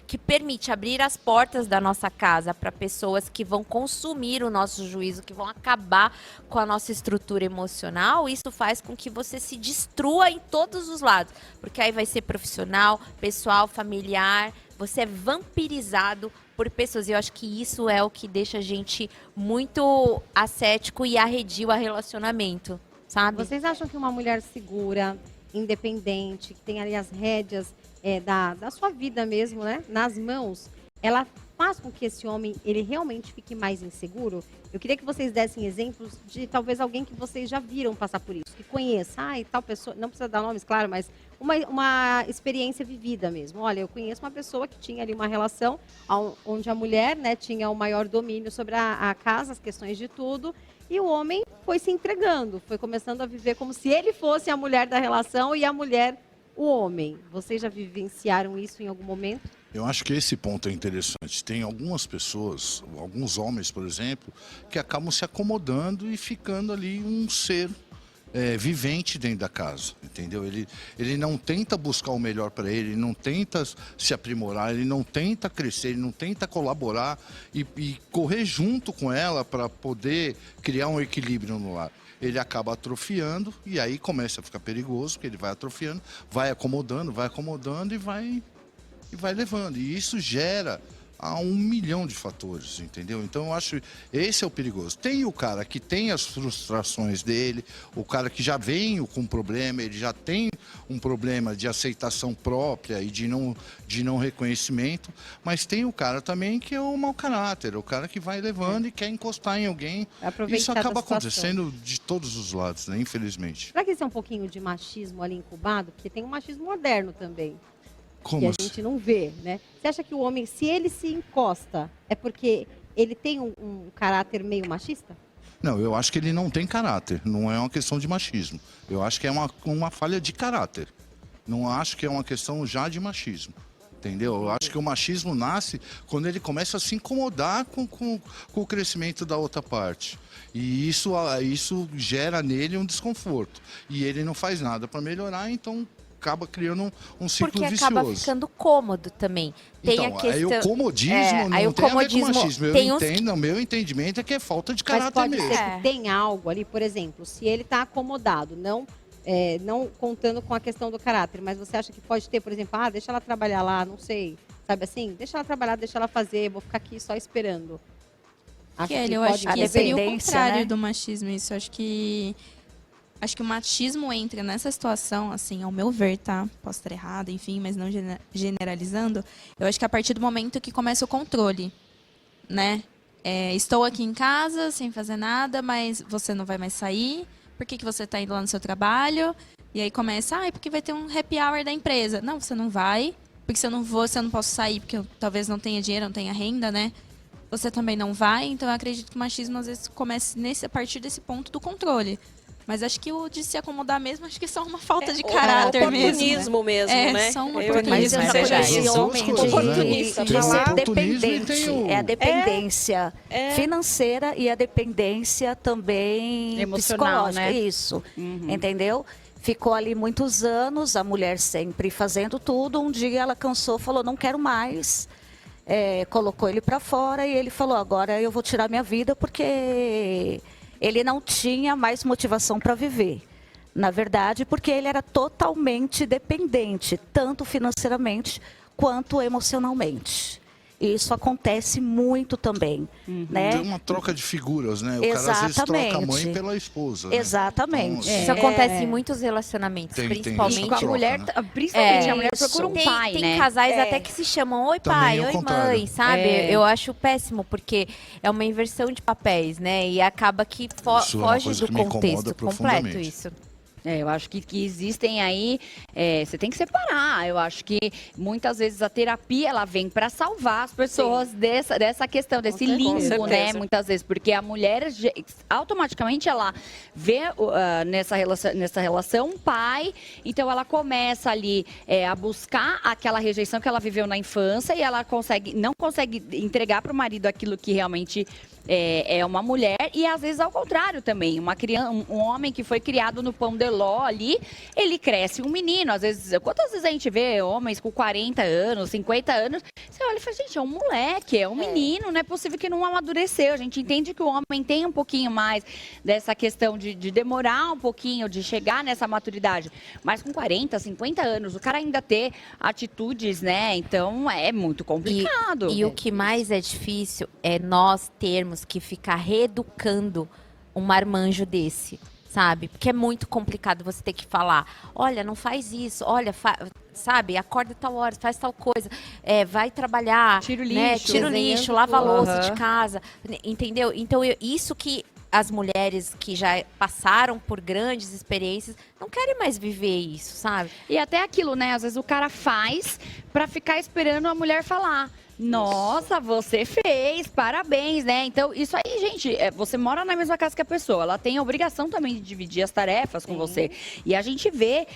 [SPEAKER 4] que permite abrir as portas da nossa casa para pessoas que vão consumir o nosso juízo, que vão acabar com a nossa estrutura emocional, isso faz com que você se destrua em todos os lados. Porque aí vai ser profissional, pessoal, familiar, você é vampirizado por pessoas. E eu acho que isso é o que deixa a gente muito ascético e arredio a relacionamento, sabe?
[SPEAKER 3] Vocês acham que uma mulher segura, independente, que tem ali as rédeas da sua vida mesmo, né, nas mãos, ela faz com que esse homem ele realmente fique mais inseguro? Eu queria que vocês dessem exemplos de talvez alguém que vocês já viram passar por isso, que conheça, e tal pessoa, não precisa dar nomes, claro, mas uma experiência vivida mesmo. Olha, eu conheço uma pessoa que tinha ali uma relação onde a mulher, né, tinha o maior domínio sobre a casa, as questões de tudo, e o homem foi se entregando, foi começando a viver como se ele fosse a mulher da relação e a mulher o homem. Vocês já vivenciaram isso em algum momento?
[SPEAKER 9] Eu acho que esse ponto é interessante. Tem algumas pessoas, alguns homens, por exemplo, que acabam se acomodando e ficando ali um ser vivente dentro da casa, entendeu? Ele não tenta buscar o melhor para ele, ele não tenta se aprimorar, ele não tenta crescer, ele não tenta colaborar e correr junto com ela para poder criar um equilíbrio no lar. Ele acaba atrofiando e aí começa a ficar perigoso, porque ele vai atrofiando, vai acomodando e vai levando. E isso gera 1 milhão de fatores, entendeu? Então eu acho esse é o perigoso. Tem o cara que tem as frustrações dele, o cara que já vem com problema, ele já tem um problema de aceitação própria e de não reconhecimento, mas tem o cara também que é o mau caráter, o cara que vai levando e quer encostar em alguém. Isso acaba acontecendo de todos os lados, né? Infelizmente.
[SPEAKER 3] Será que isso é um pouquinho de machismo ali incubado? Porque tem um machismo moderno também.
[SPEAKER 9] Como
[SPEAKER 3] que a
[SPEAKER 9] assim?
[SPEAKER 3] gente não vê, né? Você acha que o homem, se ele se encosta, é porque ele tem um caráter meio machista?
[SPEAKER 9] Não, eu acho que ele não tem caráter, não é uma questão de machismo. Eu acho que é uma falha de caráter. Não acho que é uma questão já de machismo, entendeu? Eu acho que o machismo nasce quando ele começa a se incomodar com o crescimento da outra parte. E isso gera nele um desconforto. E ele não faz nada para melhorar, então acaba criando um ciclo
[SPEAKER 4] porque
[SPEAKER 9] vicioso.
[SPEAKER 4] acaba ficando cômodo também. Tem
[SPEAKER 9] Então,
[SPEAKER 4] a questão,
[SPEAKER 9] aí o comodismo não tem a ver com machismo. O meu entendimento é que é falta de caráter
[SPEAKER 3] Mas pode
[SPEAKER 9] mesmo.
[SPEAKER 3] ser que tem algo ali, por exemplo, se ele está acomodado, não contando com a questão do caráter, mas você acha que pode ter, por exemplo, deixa ela trabalhar lá, não sei, sabe assim? Deixa ela trabalhar, deixa ela fazer, vou ficar aqui só esperando.
[SPEAKER 8] Eu acho que seria o contrário,
[SPEAKER 4] né,
[SPEAKER 8] do machismo isso. Acho que o machismo entra nessa situação, assim, ao meu ver, tá? Posso estar errado, enfim, mas não generalizando. Eu acho que a partir do momento que começa o controle, né? Estou aqui em casa, sem fazer nada, mas você não vai mais sair. Por que você está indo lá no seu trabalho? E aí começa, porque vai ter um happy hour da empresa. Não, você não vai, porque se eu não posso sair, porque eu talvez não tenha dinheiro, não tenha renda, né? Você também não vai. Então eu acredito que o machismo às vezes começa a partir desse ponto do controle. Mas acho que o de se acomodar mesmo, acho que é só uma falta de caráter
[SPEAKER 7] oportunismo mesmo, né?
[SPEAKER 8] Só um
[SPEAKER 4] oportunismo.
[SPEAKER 8] oportunismo.
[SPEAKER 4] Seja esse homem
[SPEAKER 7] oportunista,
[SPEAKER 4] de ser
[SPEAKER 9] dependente.
[SPEAKER 5] É a dependência financeira e a dependência também
[SPEAKER 2] emocional,
[SPEAKER 5] psicológica.
[SPEAKER 2] né?
[SPEAKER 5] Isso, entendeu? Ficou ali muitos anos, a mulher sempre fazendo tudo. Um dia ela cansou, falou, não quero mais. Colocou ele para fora e ele falou, agora eu vou tirar minha vida porque ele não tinha mais motivação para viver. Na verdade, porque ele era totalmente dependente, tanto financeiramente quanto emocionalmente. Isso acontece muito também, né?
[SPEAKER 9] Tem uma troca de figuras, né? O cara às vezes troca a mãe pela esposa. Né?
[SPEAKER 5] Exatamente.
[SPEAKER 9] Então,
[SPEAKER 4] Isso acontece em muitos relacionamentos, principalmente
[SPEAKER 9] isso,
[SPEAKER 2] a mulher,
[SPEAKER 9] né?
[SPEAKER 2] principalmente a mulher procura um
[SPEAKER 4] tem,
[SPEAKER 2] pai,
[SPEAKER 4] tem
[SPEAKER 2] né?
[SPEAKER 4] casais até que se chamam oi
[SPEAKER 9] Também
[SPEAKER 4] pai,
[SPEAKER 9] é o
[SPEAKER 4] oi
[SPEAKER 9] contrário.
[SPEAKER 4] mãe, sabe? Eu acho péssimo, porque é uma inversão de papéis, né? E acaba que
[SPEAKER 9] Isso é uma
[SPEAKER 4] foge
[SPEAKER 9] coisa
[SPEAKER 4] do
[SPEAKER 9] que me incomoda
[SPEAKER 4] contexto completo
[SPEAKER 9] profundamente.
[SPEAKER 4] isso.
[SPEAKER 2] Eu acho que existem aí, você tem que separar. Eu acho que muitas vezes a terapia ela vem para salvar as pessoas dessa questão, desse limbo, né? Muitas vezes, porque a mulher automaticamente ela vê nessa relação um pai, então ela começa ali a buscar aquela rejeição que ela viveu na infância e ela não consegue entregar para o marido aquilo que realmente é uma mulher e às vezes ao contrário também. Uma criança, um homem que foi criado no pão de ló ali, ele cresce um menino. Às vezes, quantas vezes a gente vê homens com 40 anos, 50 anos, você olha e fala, gente, é um moleque, é um menino, não é possível que não amadureceu. A gente entende que o homem tem um pouquinho mais dessa questão de demorar um pouquinho, de chegar nessa maturidade. Mas com 40, 50 anos, o cara ainda ter atitudes, né? Então é muito complicado.
[SPEAKER 4] E o que mais é difícil é nós termos que ficar reeducando um marmanjo desse, sabe? Porque é muito complicado você ter que falar, olha, não faz isso, olha, sabe, acorda tal hora, faz tal coisa, vai trabalhar,
[SPEAKER 2] tira o
[SPEAKER 4] né?
[SPEAKER 2] lixo,
[SPEAKER 4] Tira o lixo, lava a louça de casa, entendeu? Então, isso que as mulheres que já passaram por grandes experiências não querem mais viver isso, sabe?
[SPEAKER 2] E até aquilo, né? Às vezes o cara faz pra ficar esperando a mulher falar. Nossa, você fez, parabéns, né? Então, isso aí, gente, você mora na mesma casa que a pessoa, ela tem a obrigação também de dividir as tarefas com você. E a gente vê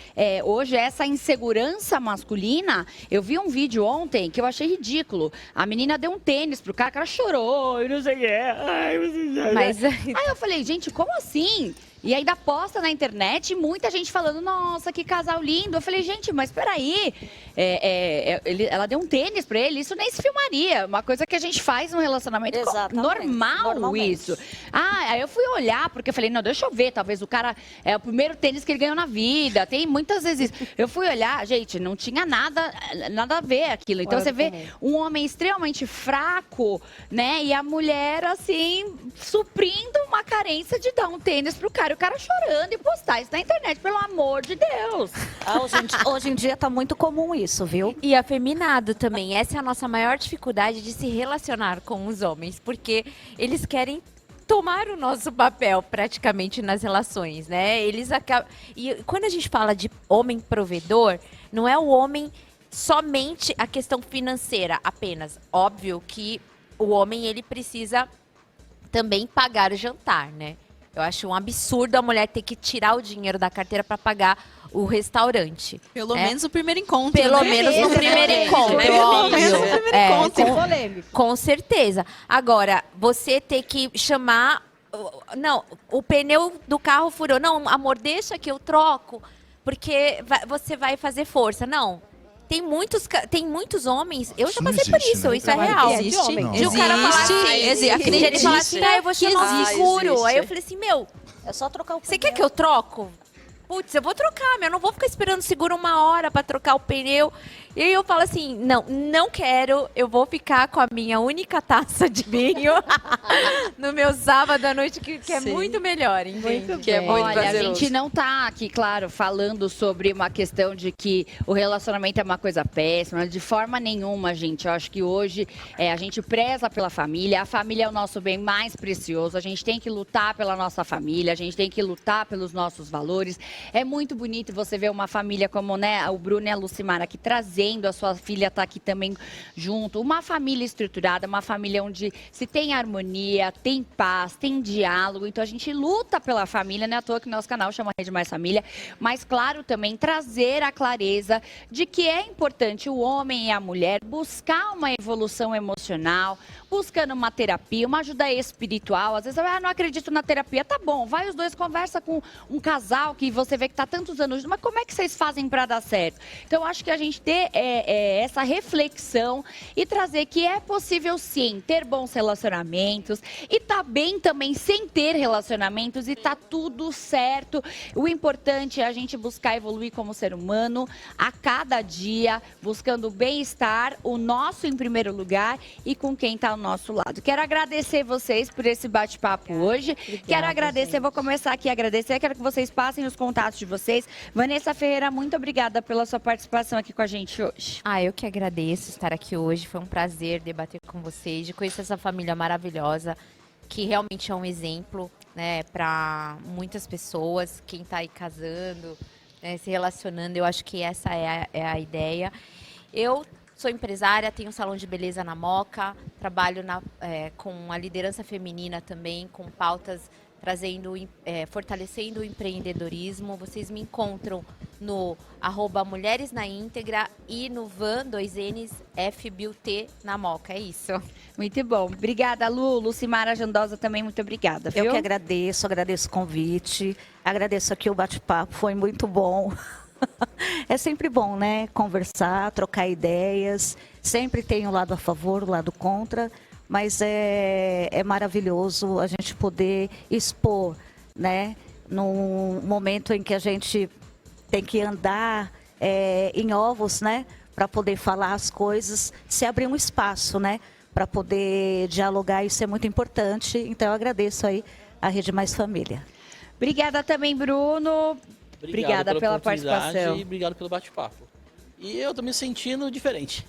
[SPEAKER 2] hoje essa insegurança masculina. Eu vi um vídeo ontem que eu achei ridículo. A menina deu um tênis pro cara, o cara chorou e não sei o quê.
[SPEAKER 4] Mas
[SPEAKER 2] Aí eu falei, gente, como assim? E ainda posta na internet, muita gente falando, nossa, que casal lindo. Eu falei, gente, mas peraí, ela deu um tênis pra ele, isso nem se filmaria. Uma coisa que a gente faz num relacionamento normal isso. Aí eu fui olhar, porque eu falei, não, deixa eu ver, talvez o cara é o primeiro tênis que ele ganhou na vida. Tem muitas vezes isso. Eu fui olhar, gente, não tinha nada a ver aquilo. Então você vê um homem extremamente fraco, né? E a mulher, assim, suprindo uma carência de dar um tênis pro cara. O cara chorando e postar isso na internet, pelo amor de Deus.
[SPEAKER 5] Hoje em dia tá muito comum isso, viu?
[SPEAKER 4] E afeminado também. Essa é a nossa maior dificuldade de se relacionar com os homens, porque eles querem tomar o nosso papel praticamente nas relações, né? Eles acabam. E quando a gente fala de homem provedor, não é o homem somente a questão financeira apenas. Óbvio que o homem ele precisa também pagar o jantar, né? Eu acho um absurdo a mulher ter que tirar o dinheiro da carteira para pagar o restaurante.
[SPEAKER 8] Pelo menos o primeiro encontro.
[SPEAKER 4] Pelo menos no primeiro encontro, óbvio. Com certeza. Agora, você ter que chamar... Não, o pneu do carro furou. Não, amor, deixa que eu troco, porque você vai fazer força. Não. Tem muitos homens, eu já passei por isso, isso é real.
[SPEAKER 8] Existe.
[SPEAKER 4] E o cara fala assim, ele fala assim, eu vou chamar o seguro. Aí eu falei assim,
[SPEAKER 5] é só trocar o pneu.
[SPEAKER 4] Você quer que eu troco? Putz, eu vou trocar, eu não vou ficar esperando seguro 1 hora pra trocar o pneu. E aí eu falo assim, não quero, eu vou ficar com a minha única taça de vinho no meu sábado à noite, que é muito melhor, entende?
[SPEAKER 2] Que é muito Olha, a gente não tá aqui, claro, falando sobre uma questão de que o relacionamento é uma coisa péssima, de forma nenhuma, gente. Eu acho que hoje a gente preza pela família, a família é o nosso bem mais precioso, a gente tem que lutar pela nossa família, a gente tem que lutar pelos nossos valores. É muito bonito você ver uma família como, né, o Bruno e a Lucimara aqui trazendo, a sua filha tá aqui também junto. Uma família estruturada, uma família onde se tem harmonia, tem paz, tem diálogo. Então a gente luta pela família, não é à toa que nosso canal chama Rede Mais Família. Mas claro, também trazer a clareza de que é importante o homem e a mulher buscar uma evolução emocional, buscando uma terapia, uma ajuda espiritual. Às vezes, não acredito na terapia. Tá bom, vai os dois, conversa com um casal que você vê que tá tantos anos juntos, mas como é que vocês fazem para dar certo? Então, eu acho que a gente ter essa reflexão e trazer que é possível, sim, ter bons relacionamentos e tá bem também sem ter relacionamentos e tá tudo certo. O importante é a gente buscar evoluir como ser humano a cada dia, buscando o bem-estar, o nosso em primeiro lugar e com quem tá ao nosso lado. Quero agradecer vocês por esse bate-papo hoje. Quero agradecer, gente. Vou começar aqui a agradecer. Quero que vocês passem os contatos de vocês. Vanessa Ferreira, muito obrigada pela sua participação aqui com a gente hoje.
[SPEAKER 4] Eu que agradeço estar aqui hoje. Foi um prazer debater com vocês, de conhecer essa família maravilhosa, que realmente é um exemplo, né, para muitas pessoas. Quem está aí casando, né, se relacionando, eu acho que essa é a ideia. Eu sou empresária, tenho um salão de beleza na Moca, trabalho com a liderança feminina também, com pautas fortalecendo o empreendedorismo. Vocês me encontram no @Mulheres na Íntegra e no Van 2Ns FBUT na Moca, é isso.
[SPEAKER 2] Muito bom. Obrigada, Lu. Lucimara Jandosa também, muito obrigada, viu?
[SPEAKER 5] Eu que agradeço o convite, agradeço aqui o bate-papo, foi muito bom. É sempre bom, né? Conversar, trocar ideias, sempre tem o lado a favor, o lado contra, mas é maravilhoso a gente poder expor, né? Num momento em que a gente tem que andar em ovos, né? Para poder falar as coisas, se abrir um espaço, né? Para poder dialogar, isso é muito importante. Então eu agradeço aí a Rede Mais Família.
[SPEAKER 2] Obrigada também, Bruno. Obrigada pela
[SPEAKER 6] oportunidade
[SPEAKER 2] participação.
[SPEAKER 6] E obrigado pelo bate-papo. E eu tô me sentindo diferente.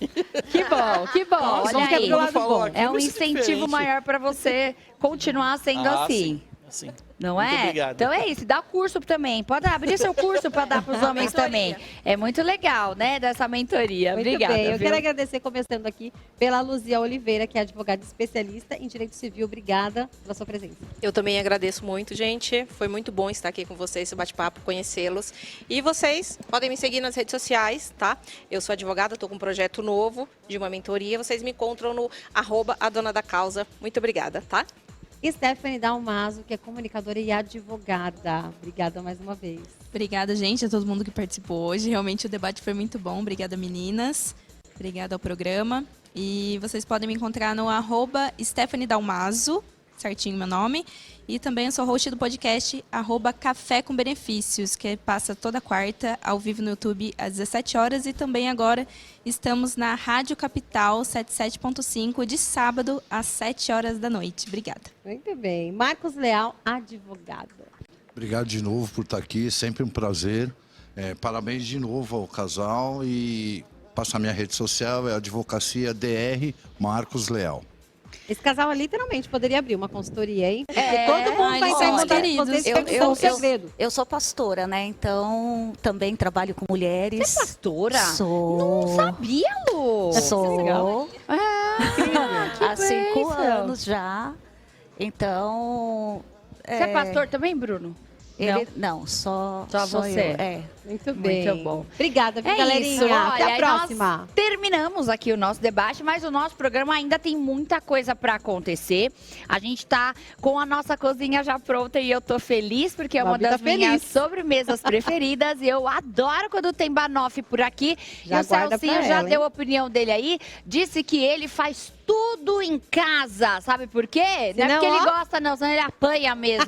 [SPEAKER 2] Que bom, que bom.
[SPEAKER 6] Nossa,
[SPEAKER 2] Olha
[SPEAKER 6] todo
[SPEAKER 2] aí.
[SPEAKER 6] mundo falou aqui,
[SPEAKER 2] É
[SPEAKER 6] eu
[SPEAKER 2] um
[SPEAKER 6] me sinto
[SPEAKER 2] incentivo
[SPEAKER 6] diferente.
[SPEAKER 2] maior para você continuar sendo assim.
[SPEAKER 6] Sim.
[SPEAKER 2] Não
[SPEAKER 6] Muito
[SPEAKER 2] é?
[SPEAKER 6] obrigado.
[SPEAKER 2] Então é isso, dá curso também. Pode abrir seu curso para dar para os homens também. É muito legal, né? Dessa mentoria.
[SPEAKER 3] Muito
[SPEAKER 2] Obrigada.
[SPEAKER 3] bem, eu
[SPEAKER 2] viu?
[SPEAKER 3] quero agradecer, começando aqui, pela Luzia Oliveira, que é advogada especialista em Direito Civil. Obrigada pela sua presença.
[SPEAKER 7] Eu também agradeço muito, gente. Foi muito bom estar aqui com vocês, esse bate-papo, conhecê-los. E vocês podem me seguir nas redes sociais, tá? Eu sou advogada, estou com um projeto novo de uma mentoria. Vocês me encontram no @adonadacausa. Muito obrigada, tá?
[SPEAKER 3] Stephanie Dalmaso, que é comunicadora e advogada. Obrigada mais uma vez.
[SPEAKER 8] Obrigada, gente, a todo mundo que participou hoje. Realmente o debate foi muito bom. Obrigada, meninas. Obrigada ao programa. E vocês podem me encontrar no @Stephanie Dalmaso, certinho meu nome. E também eu sou host do podcast @Café com Benefícios, que passa toda quarta ao vivo no YouTube às 17 horas. E também agora estamos na Rádio Capital 77.5 de sábado às 7 horas da noite. Obrigada.
[SPEAKER 3] Muito bem. Marcos Leal, advogado.
[SPEAKER 9] Obrigado de novo por estar aqui, sempre um prazer. Parabéns de novo ao casal e passa a minha rede social, é Advocacia DR Marcos Leal.
[SPEAKER 3] Esse casal literalmente poderia abrir uma consultoria, hein? Porque todo mundo vai entrar em contato com vocês
[SPEAKER 5] eu-
[SPEAKER 3] perguntando o segredo.
[SPEAKER 5] Eu sou pastora, né? Então também trabalho com mulheres.
[SPEAKER 2] Você é pastora?
[SPEAKER 5] Sou.
[SPEAKER 2] Não sabia, Lu.
[SPEAKER 5] Sou. Há 5
[SPEAKER 2] bênção.
[SPEAKER 5] anos já. Então.
[SPEAKER 2] Você é pastor também, Bruno?
[SPEAKER 5] Não, só
[SPEAKER 2] você.
[SPEAKER 5] Eu.
[SPEAKER 3] Muito bem.
[SPEAKER 2] Muito bom.
[SPEAKER 3] Obrigada, viu,
[SPEAKER 2] É
[SPEAKER 3] galerinha?
[SPEAKER 2] isso, olha,
[SPEAKER 3] Até a
[SPEAKER 2] aí
[SPEAKER 3] próxima.
[SPEAKER 2] nós terminamos aqui o nosso debate, mas o nosso programa ainda tem muita coisa para acontecer. A gente tá com a nossa cozinha já pronta e eu tô feliz porque é uma
[SPEAKER 3] Babi tá
[SPEAKER 2] das minhas
[SPEAKER 3] feliz.
[SPEAKER 2] sobremesas preferidas e eu adoro quando tem banoffee por aqui.
[SPEAKER 3] Já
[SPEAKER 2] e o
[SPEAKER 3] guarda
[SPEAKER 2] Celcinho
[SPEAKER 3] pra
[SPEAKER 2] já
[SPEAKER 3] ela,
[SPEAKER 2] deu a opinião dele aí, disse que ele faz tudo em casa, sabe por quê? Não é
[SPEAKER 3] Senão,
[SPEAKER 2] porque ele
[SPEAKER 3] ó.
[SPEAKER 2] gosta não, senão ele apanha mesmo,